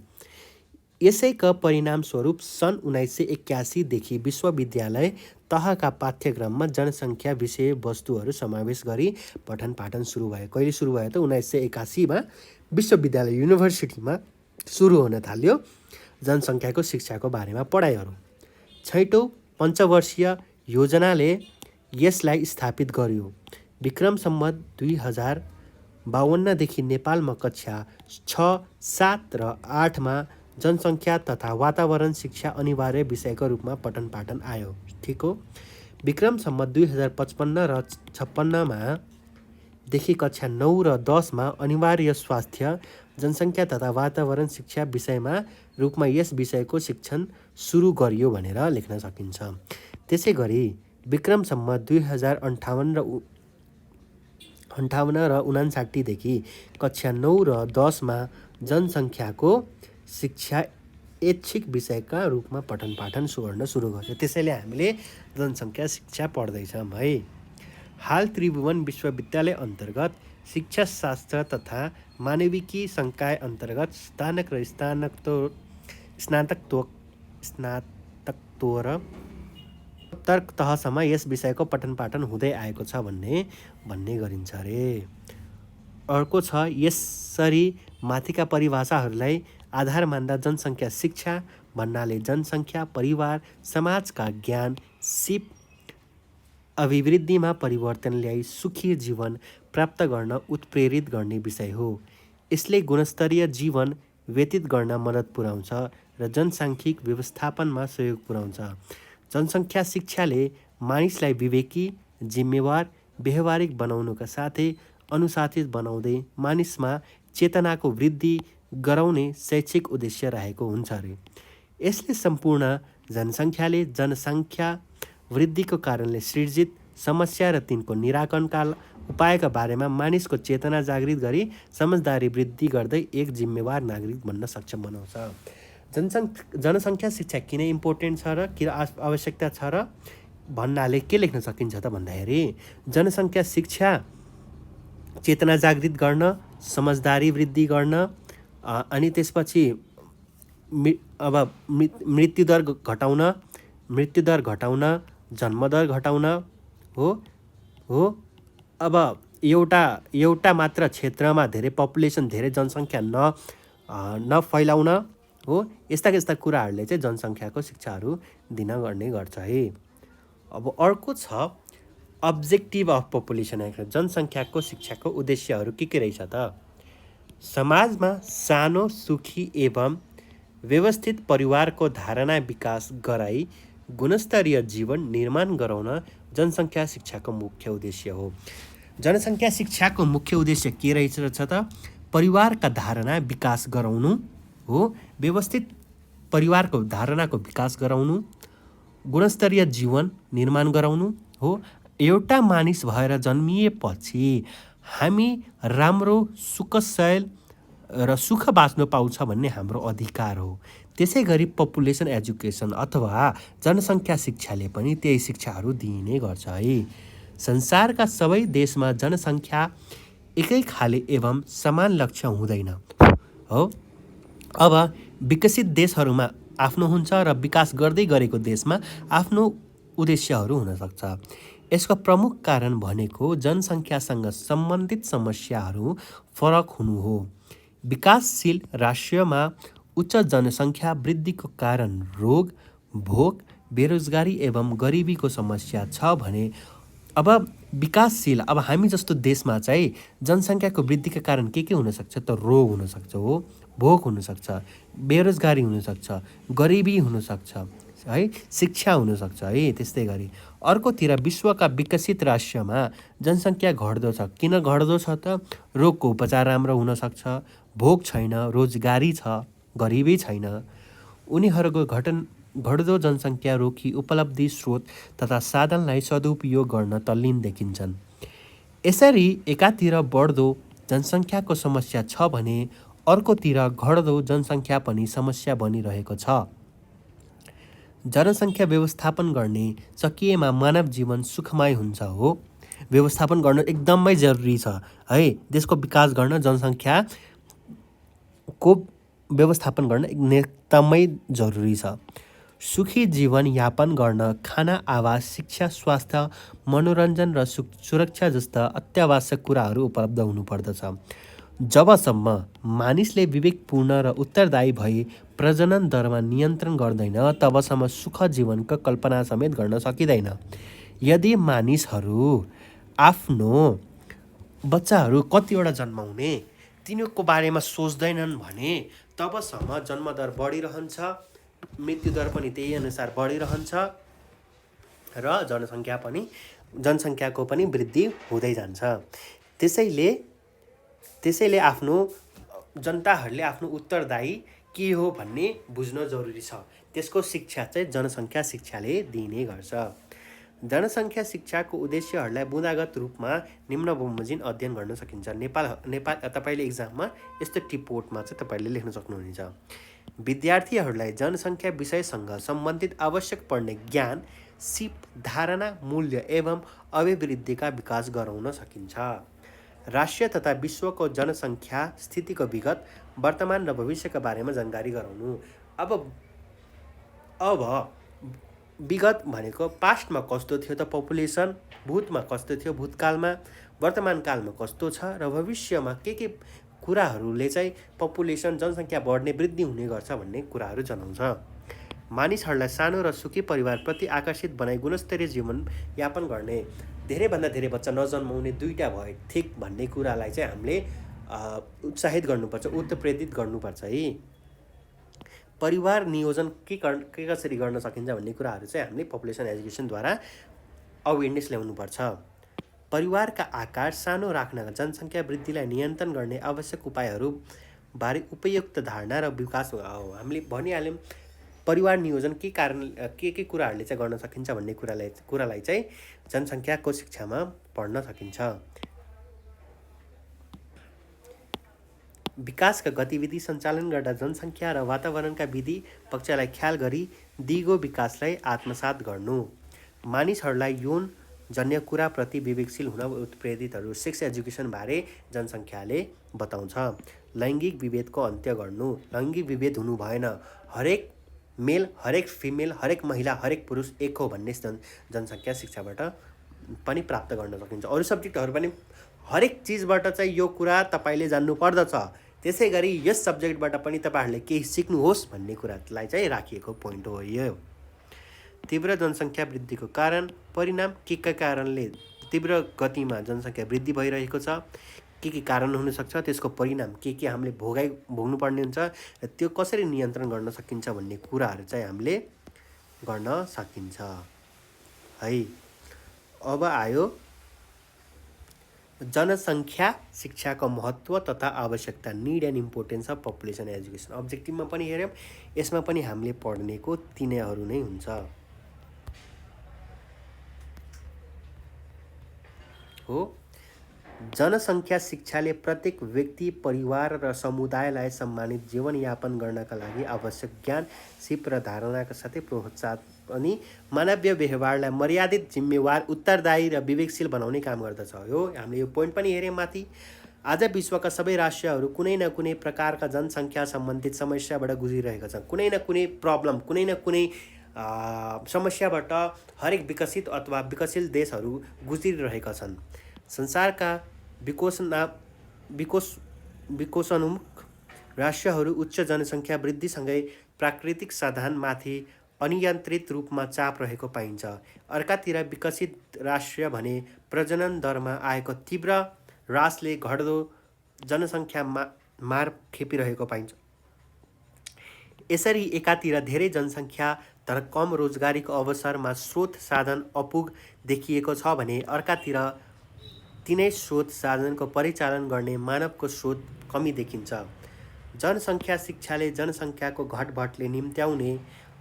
[SPEAKER 1] यसैका परिणामस्वरूप सन् 1981देखि विश्वविद्यालय तहका पाठ्यक्रममा जनसङ्ख्या विषयवस्तुहरू समावेश गरी पठन पाठन सुरु भयो। कहिले सुरु भयो त? 1981मा विश्वविद्यालय युनिभर्सिटीमा सुरु हुन थाल्यो जनसङ्ख्याको शिक्षाको बारेमा पढाइहरू। छैटौँ पञ्चवर्षीय योजनाले यसलाई स्थापित गर्यो। विक्रम सम्वत 2052देखि नेपालमा कक्षा 6, 7 र 8मा जनसङ्ख्या तथा वातावरण शिक्षा अनिवार्य विषयको रूपमा पठन पाठन आयो। ठिक हो। विक्रम सम्वत 2055 र 56मा देखि कक्षा 9 र 10मा अनिवार्य स्वास्थ्य, जनसङ्ख्या तथा वातावरण शिक्षा विषयमा रूपमा यस विषयको शिक्षण सुरु गरियो भनेर लेख्न सकिन्छ। त्यसै गरी विक्रम सम्वत 2058 र 59देखि कक्षा 9 र 10मा जनसङ्ख्याको शिक्षा ऐच्छिक विषयका रूपमा पठन पाठन गर्न सुरु गर्यो। त्यसैले हामीले जनसङ्ख्या शिक्षा पढ्दैछौँ है। हाल त्रिभुवन विश्वविद्यालय अन्तर्गत शिक्षाशास्त्र तथा मानविकी संकाय अन्तर्गत स्नातक र स्नातकोत्तर तहसम्म यस विषयको पठन पाठन हुँदै आएको छ भन्ने गरिन्छ अरे। अर्को छ, यसरी माथिका परिभाषाहरूलाई आधार मान्दा जनसङ्ख्या शिक्षा भन्नाले जनसङ्ख्या, परिवार, समाजका ज्ञान, सिप अभिवृद्धिमा परिवर्तन ल्याई सुखी जीवन प्राप्त गर्न उत्प्रेरित गर्ने विषय हो। यसले गुणस्तरीय जीवन व्यतीत गर्न मद्दत पुर्याउँछ र जनसाङ्ख्यिक व्यवस्थापनमा सहयोग पुर्याउँछ। जनसङ्ख्या शिक्षाले मानिसलाई विवेकी, जिम्मेवार, व्यवहारिक बनाउनुका साथै अनुशासित बनाउँदै मानिसमा चेतनाको वृद्धि गराउने शैक्षिक उद्देश्य रहेको हुन्छ अरे। यसले सम्पूर्ण जनसङ्ख्याले जनसङ्ख्या वृद्धिको कारणले सृजित समस्या र तिनको निराकरणका उपायका बारेमा मानिसको चेतना जागृत गरी समझदारी वृद्धि गर्दै एक जिम्मेवार नागरिक बन्न सक्षम बनाउँछ। जनसङ्ख्या शिक्षा किन इम्पोर्टेन्ट छ र किन आवश्यकता छ र भन्नाले के लेख्न सकिन्छ त भन्दाखेरि जनसङ्ख्या शिक्षा चेतना जागृत गर्न, समझदारी वृद्धि गर्न, अनि त्यसपछि मृत्युदर घटाउन, जन्मदर घटाउन हो। अब एउटा मात्र क्षेत्रमा धेरै पपुलेसन, धेरै जनसङ्ख्या नफैलाउन हो। यस्ता कुराहरूले चाहिँ जनसङ्ख्याको शिक्षाहरू दिन गर्ने गर्छ है। अब अर्को छ अब्जेक्टिभ अफ पपुलेसन। जनसङ्ख्याको शिक्षाको उद्देश्यहरू के रहेछ त? समाजमा सानो, सुखी एवं व्यवस्थित परिवारको धारणा विकास गराई गुणस्तरीय जीवन निर्माण गराउन जनसङ्ख्या शिक्षाको मुख्य उद्देश्य हो। जनसङ्ख्या शिक्षाको मुख्य उद्देश्य के रहेछ त? परिवारका धारणा विकास गराउनु हो, व्यवस्थित परिवारको धारणाको विकास गराउनु, गुणस्तरीय जीवन निर्माण गराउनु हो। एउटा मानिस भएर जन्मिएपछि हामी राम्रो सुखशैल र सुख बाँच्न पाउँछ भन्ने हाम्रो अधिकार हो। त्यसै गरी पपुलेसन एजुकेसन अथवा जनसङ्ख्या शिक्षाले पनि त्यही शिक्षाहरू दिइने गर्छ है। संसारका सबै देशमा जनसङ्ख्या एकै खाले एवं समान लक्ष्य हुँदैन हो। अब विकसित देशहरूमा आफ्नो हुन्छ र विकास गर्दै गरेको देशमा आफ्नो उद्देश्यहरू हुनसक्छ। यसको प्रमुख कारण भनेको जनसङ्ख्यासँग सम्बन्धित समस्याहरू फरक हुनु हो। विकासशील राष्ट्रमा उच्च जनसङ्ख्या वृद्धिको कारण रोग, भोक, बेरोजगारी एवं गरिबीको समस्या छ भने अब विकासशील अब हामी जस्तो देशमा चाहिँ जनसङ्ख्याको वृद्धिका कारण के हुनसक्छ त रोग हुनसक्छ हो, भोक हुनसक्छ, बेरोजगारी हुनसक्छ, गरिबी हुनसक्छ है, शिक्षा हुनसक्छ है। त्यस्तै गरी अर्कोतिर विश्वका विकसित राष्ट्रमा जनसङ्ख्या घट्दो छ। किन घट्दो छ त? रोगको उपचार राम्रो हुनसक्छ, भोक छैन, रोजगारी छ, गरिबी छैन। उनीहरूको घट्दो जनसङ्ख्या रोकी उपलब्धि स्रोत तथा साधनलाई सदुपयोग गर्न तल्लीन देखिन्छन्। यसरी एकातिर बढ्दो जनसङ्ख्याको समस्या छ भने अर्कोतिर घट्दो जनसङ्ख्या पनि समस्या बनिरहेको छ। जनसङ्ख्या व्यवस्थापन गर्ने सकिएमा मानव जीवन सुखमय हुन्छ हो। व्यवस्थापन गर्न एकदमै जरुरी छ है। देशको विकास गर्न जनसङ्ख्याको व्यवस्थापन गर्न एकदमै जरुरी छ। सुखी जीवन यापन गर्न खाना, आवास, शिक्षा, स्वास्थ्य, मनोरञ्जन र सुरक्षा जस्ता अत्यावश्यक कुराहरू उपलब्ध हुनुपर्दछ। जबसम्म मानिसले विवेकपूर्ण र उत्तरदायी भई प्रजनन दरमा नियन्त्रण गर्दैन तबसम्म सुख जीवनको कल्पना समेत गर्न सकिँदैन। यदि मानिसहरू आफ्नो बच्चाहरू कतिवटा जन्माउने तिनीहरूको बारेमा सोच्दैनन् भने तबसम्म जन्मदर बढिरहन्छ, मृत्युदर पनि त्यही अनुसार बढिरहन्छ र जनसङ्ख्याको पनि वृद्धि हुँदै जान्छ। त्यसैले आफ्नो जनताहरूले आफ्नो उत्तरदायी के हो भन्ने बुझ्न जरुरी छ। त्यसको शिक्षा चाहिँ जनसङ्ख्या शिक्षाले दिने गर्छ। जनसङ्ख्या शिक्षाको उद्देश्यहरूलाई बुँदागत रूपमा निम्न बमोजिम अध्ययन गर्न सकिन्छ। नेपाल तपाईँले इक्जाममा यस्तो टिपोटमा चाहिँ तपाईँले लेख्न सक्नुहुनेछ। विद्यार्थीहरूलाई जनसङ्ख्या विषयसँग सम्बन्धित आवश्यक पर्ने ज्ञान, सिप, धारणा, मूल्य एवं अभिवृद्धिका विकास गराउन सकिन्छ। राष्ट्रिय तथा विश्वको जनसङ्ख्या स्थितिको विगत, वर्तमान र भविष्यका बारेमा जानकारी गराउनु। अब विगत भनेको पास्टमा कस्तो थियो त पपुलेसन, भूतमा कस्तो थियो भूतकालमा, वर्तमान कालमा कस्तो छ र भविष्यमा के कुराहरूले चाहिँ पपुलेसन जनसङ्ख्या बढ्ने वृद्धि हुने गर्छ भन्ने कुराहरू जनाउँछ। मानिसहरूलाई सानो र सुखी परिवारप्रति आकर्षित बनाई गुणस्तरीय जीवन यापन गर्ने, धेरैभन्दा धेरै बच्चा नजन्माउने, दुईटा भए ठिक भन्ने कुरालाई चाहिँ हामीले उत्साहित गर्नुपर्छ, उत्प्रेरित गर्नुपर्छ है। परिवार नियोजन के कसरी गर्न सकिन्छ भन्ने कुराहरू चाहिँ हामीले पपुलेसन एजुकेसनद्वारा अवेरनेस ल्याउनुपर्छ। परिवारका आकार सानो राख्न जनसङ्ख्या वृद्धिलाई नियन्त्रण गर्ने आवश्यक उपायहरूबारे उपयुक्त धारणा र विकास हामीले भनिहाल्यौँ। परिवार नियोजन के कुराहरूले चाहिँ गर्न सकिन्छ भन्ने कुरालाई चाहिँ जनसङ्ख्याको शिक्षामा पढ्न सकिन्छ। विकासका गतिविधि सञ्चालन गर्दा जनसङ्ख्या र वातावरणका विधि पक्षलाई ख्याल गरी दिगो विकासलाई आत्मसात गर्नु। मानिसहरूलाई यौन जन्य कुराप्रति विवेकशील हुन उत्प्रेरितहरू। सेक्स एजुकेसनबारे जनसङ्ख्याले बताउँछ। लैङ्गिक विभेदको अन्त्य गर्नु। लैङ्गिक विभेद हुनु भएन, हरेक मेल, हरेक फिमेल, हरेक महिला, हरेक पुरुष एक हो भन्ने जनसङ्ख्या शिक्षाबाट पनि प्राप्त गर्न सकिन्छ। अरू सब्जेक्टहरू पनि हरेक चिजबाट चाहिँ यो कुरा तपाईँले जान्नु पर्दछ। त्यसै गरी यस सब्जेक्टबाट पनि तपाईँहरूले केही सिक्नुहोस् भन्ने कुरालाई चाहिँ राखिएको पोइन्ट हो यो। तीव्र जनसङ्ख्या वृद्धिको कारण, परिणाम, के कारणले तीव्र गतिमा जनसङ्ख्या वृद्धि भइरहेको छ, के कारण हुनसक्छ, त्यसको परिणाम के हामीले भोग्नुपर्ने हुन्छ र त्यो कसरी नियन्त्रण गर्न सकिन्छ भन्ने कुराहरू चाहिँ हामीले गर्न सकिन्छ है। अब आयो जनसङ्ख्या शिक्षाको महत्त्व तथा आवश्यकता, need and importance of population education. अब्जेक्टिभमा पनि हेऱ्यौँ, यसमा पनि हामीले पढ्नेको तिनैहरू नै हुन्छ हो। जनसङ्ख्या शिक्षाले प्रत्येक व्यक्ति, परिवार र समुदायलाई सम्मानित जीवनयापन गर्नका लागि आवश्यक ज्ञान, सिप र धारणाका साथै प्रोत्साहन अनि मानवीय व्यवहारलाई मर्यादित, जिम्मेवार, उत्तरदायी र विवेकशील बनाउने काम गर्दछ। हामीले यो पोइन्ट पनि हेऱ्यौँ माथि। आज विश्वका सबै राष्ट्रहरू कुनै न कुनै प्रकारका जनसङ्ख्या सम्बन्धित समस्याबाट गुज्रिरहेका छन्। कुनै न कुनै प्रब्लम, कुनै न कुनै समस्याबाट हरेक विकसित अथवा विकसशील देशहरू गुज्रिरहेका छन्। संसारका विकासोन्मुख राष्ट्रहरू उच्च जनसङ्ख्या वृद्धिसँगै प्राकृतिक साधनमाथि अनियन्त्रित रूपमा चाप रहेको पाइन्छ। अर्कातिर विकसित राष्ट्र भने प्रजनन दरमा आएको तीव्र ह्रासले घट्दो जनसङ्ख्यामा मार खेपिरहेको पाइन्छ। यसरी एकातिर धेरै जनसङ्ख्या तर कम रोजगारीको अवसरमा स्रोत साधन अपुग देखिएको छ भने अर्कातिर तिनै स्रोत साधनको परिचालन गर्ने मानवको स्रोत कमी देखिन्छ। जनसङ्ख्या शिक्षाले जनसङ्ख्याको घटबढले निम्त्याउने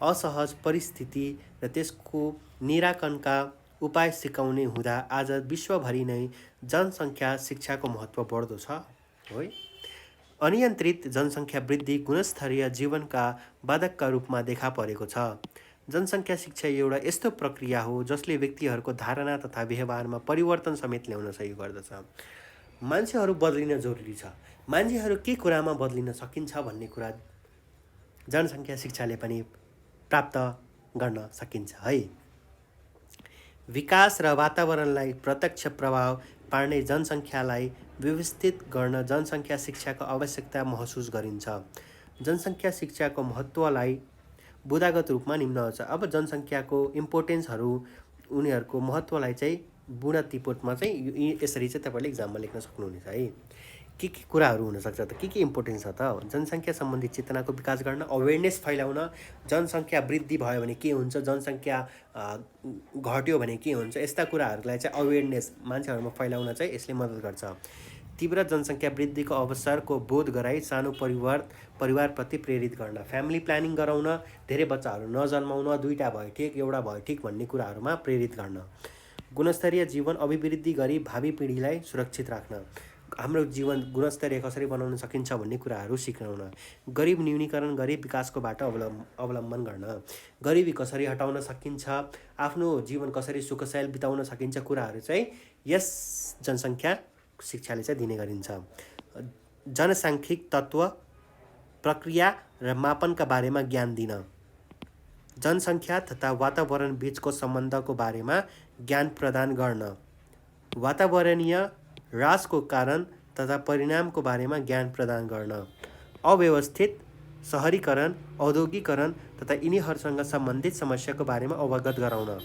[SPEAKER 1] असहज परिस्थिति र त्यसको निराकरणका उपाय सिकाउने हुँदा आज विश्वभरि नै जनसङ्ख्या शिक्षाको महत्त्व बढ्दो छ। अनियन्त्रित जनसङ्ख्या वृद्धि गुणस्तरीय जीवनका बाधकका रूपमा देखा परेको छ। जनसङ्ख्या शिक्षा एउटा यस्तो प्रक्रिया हो जसले व्यक्तिहरूको धारणा तथा व्यवहारमा परिवर्तन समेत ल्याउन सहयोग गर्दछ। मान्छेहरू बदलिन जरुरी छ। मान्छेहरू के कुरामा बदलिन सकिन्छ भन्ने कुरा जनसङ्ख्या शिक्षाले पनि प्राप्त गर्न सकिन्छ है। विकास र वातावरणलाई प्रत्यक्ष प्रभाव पार्ने जनसङ्ख्यालाई व्यवस्थित गर्न जनसङ्ख्या शिक्षाको आवश्यकता महसुस गरिन्छ। जनसङ्ख्या शिक्षाको महत्त्वलाई बुदागत रूपमा निम्न छ। अब जनसङ्ख्याको इम्पोर्टेन्सहरू, उनीहरूको महत्त्वलाई चाहिँ बुढा तिपोटमा चाहिँ यसरी चाहिँ तपाईँले इक्जाममा लेख्न सक्नुहुनेछ है। के कुराहरू हुनसक्छ त, के इम्पोर्टेन्स छ त? जनसङ्ख्या सम्बन्धी चेतनाको विकास गर्न, अवेरनेस फैलाउन, जनसङ्ख्या वृद्धि भयो भने के हुन्छ, जनसङ्ख्या घट्यो भने के हुन्छ, यस्ता कुराहरूलाई चाहिँ अवेरनेस मान्छेहरूमा फैलाउन चाहिँ यसले मद्दत गर्छ। तीव्र जनसङ्ख्या वृद्धिको अवसरको बोध गराई सानो परिवारप्रति प्रेरित गर्न, फ्यामिली प्लानिङ गराउन, धेरै बच्चाहरू नजन्माउन, 2टा भए ठिक, एउटा भए ठिक भन्ने कुराहरूमा प्रेरित गर्न, गुणस्तरीय जीवन अभिवृद्धि गरी भावी पिँढीलाई सुरक्षित राख्न, हाम्रो जीवन गुणस्तरीय कसरी बनाउन सकिन्छ भन्ने कुराहरू सिकाउन, गरिब न्यूनीकरण गरी विकासको बाटो अवलम्बन गर्न, गरिबी कसरी हटाउन सकिन्छ, आफ्नो जीवन कसरी सुखशाल बिताउन सकिन्छ कुराहरू चाहिँ यस जनसङ्ख्या शिक्षाले चाहिँ दिने गरिन्छ। जनसाङ्ख्यिक तत्त्व, प्रक्रिया र मापनका बारेमा ज्ञान दिन, जनसङ्ख्या तथा वातावरण बीचको सम्बन्धको बारेमा ज्ञान प्रदान गर्न, वातावरणीय ह्रासको कारण तथा परिणामको बारेमा ज्ञान प्रदान गर्न, अव्यवस्थित सहरीकरण, औद्योगिकरण तथा यिनीहरूसँग सम्बन्धित समस्याको बारेमा अवगत गराउन,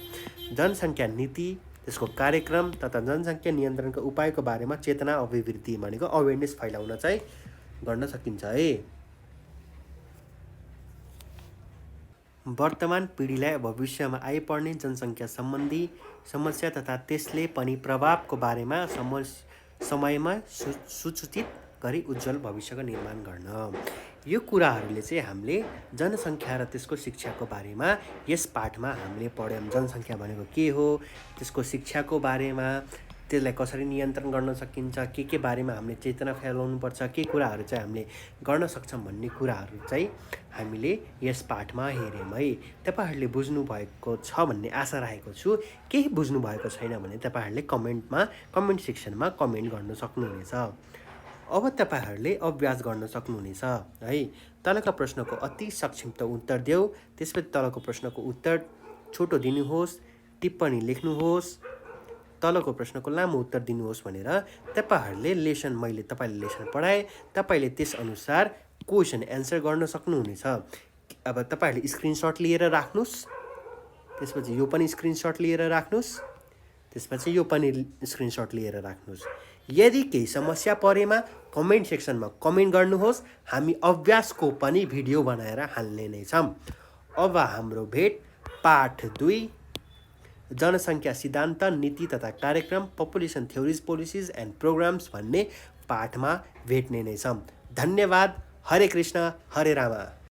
[SPEAKER 1] जनसङ्ख्या नीति, त्यसको कार्यक्रम तथा जनसङ्ख्या नियन्त्रणको उपायको बारेमा चेतना अभिवृद्धि भनेको अवेरनेस फैलाउन चाहिँ गर्न सकिन्छ है। वर्तमान पिँढीलाई भविष्यमा आइपर्ने जनसङ्ख्या सम्बन्धी समस्या तथा त्यसले पनि प्रभावको बारेमा समयमा सूचित गरी उज्जवल भविष्यको निर्माण गर्न। यो कुराहरूले चाहिँ हामीले जनसङ्ख्या र त्यसको शिक्षाको बारेमा यस पाठमा हामीले पढ्यौँ। जनसङ्ख्या भनेको के हो, त्यसको शिक्षाको बारेमा, त्यसलाई कसरी नियन्त्रण गर्न सकिन्छ, के बारेमा हामीले चेतना फैलाउनुपर्छ, के कुराहरू चाहिँ हामीले गर्न सक्छौँ भन्ने कुराहरू चाहिँ हामीले यस पाठमा हेऱ्यौँ है। तपाईँहरूले बुझ्नुभएको छ भन्ने आशा राखेको छु। केही बुझ्नुभएको छैन भने तपाईँहरूले कमेन्ट सेक्सनमा कमेन्ट गर्न सक्नुहुनेछ। अब तपाईँहरूले अभ्यास गर्न सक्नुहुनेछ है। तलका प्रश्नको अति संक्षिप्त उत्तर देऊ, त्यसपछि तलको प्रश्नको उत्तर छोटो दिनुहोस्, टिप्पणी लेख्नुहोस्, तलको प्रश्नको लामो उत्तर दिनुहोस् भनेर तपाईँहरूले मैले तपाईँले लेसन पढाएँ, तपाईँले त्यसअनुसार क्वेसन एन्सर गर्न सक्नुहुनेछ। अब तपाईँहरूले स्क्रिनसट लिएर राख्नुहोस्, त्यसपछि यो पनि स्क्रिनसट लिएर राख्नुहोस्, त्यसपछि यो पनि स्क्रिनसट लिएर राख्नुहोस्। यदि केही समस्या परेमा कमेन्ट सेक्सनमा कमेन्ट गर्नुहोस्, हामी अभ्यासको पनि भिडियो बनाएर हाल्ने नै छौँ। अब हाम्रो भेट पाठ 2 जनसङ्ख्या सिद्धान्त, नीति तथा कार्यक्रम, population theories, policies and programs भन्ने पाठमा भेट्ने नै छौँ। धन्यवाद। हरे कृष्ण, हरे रामा।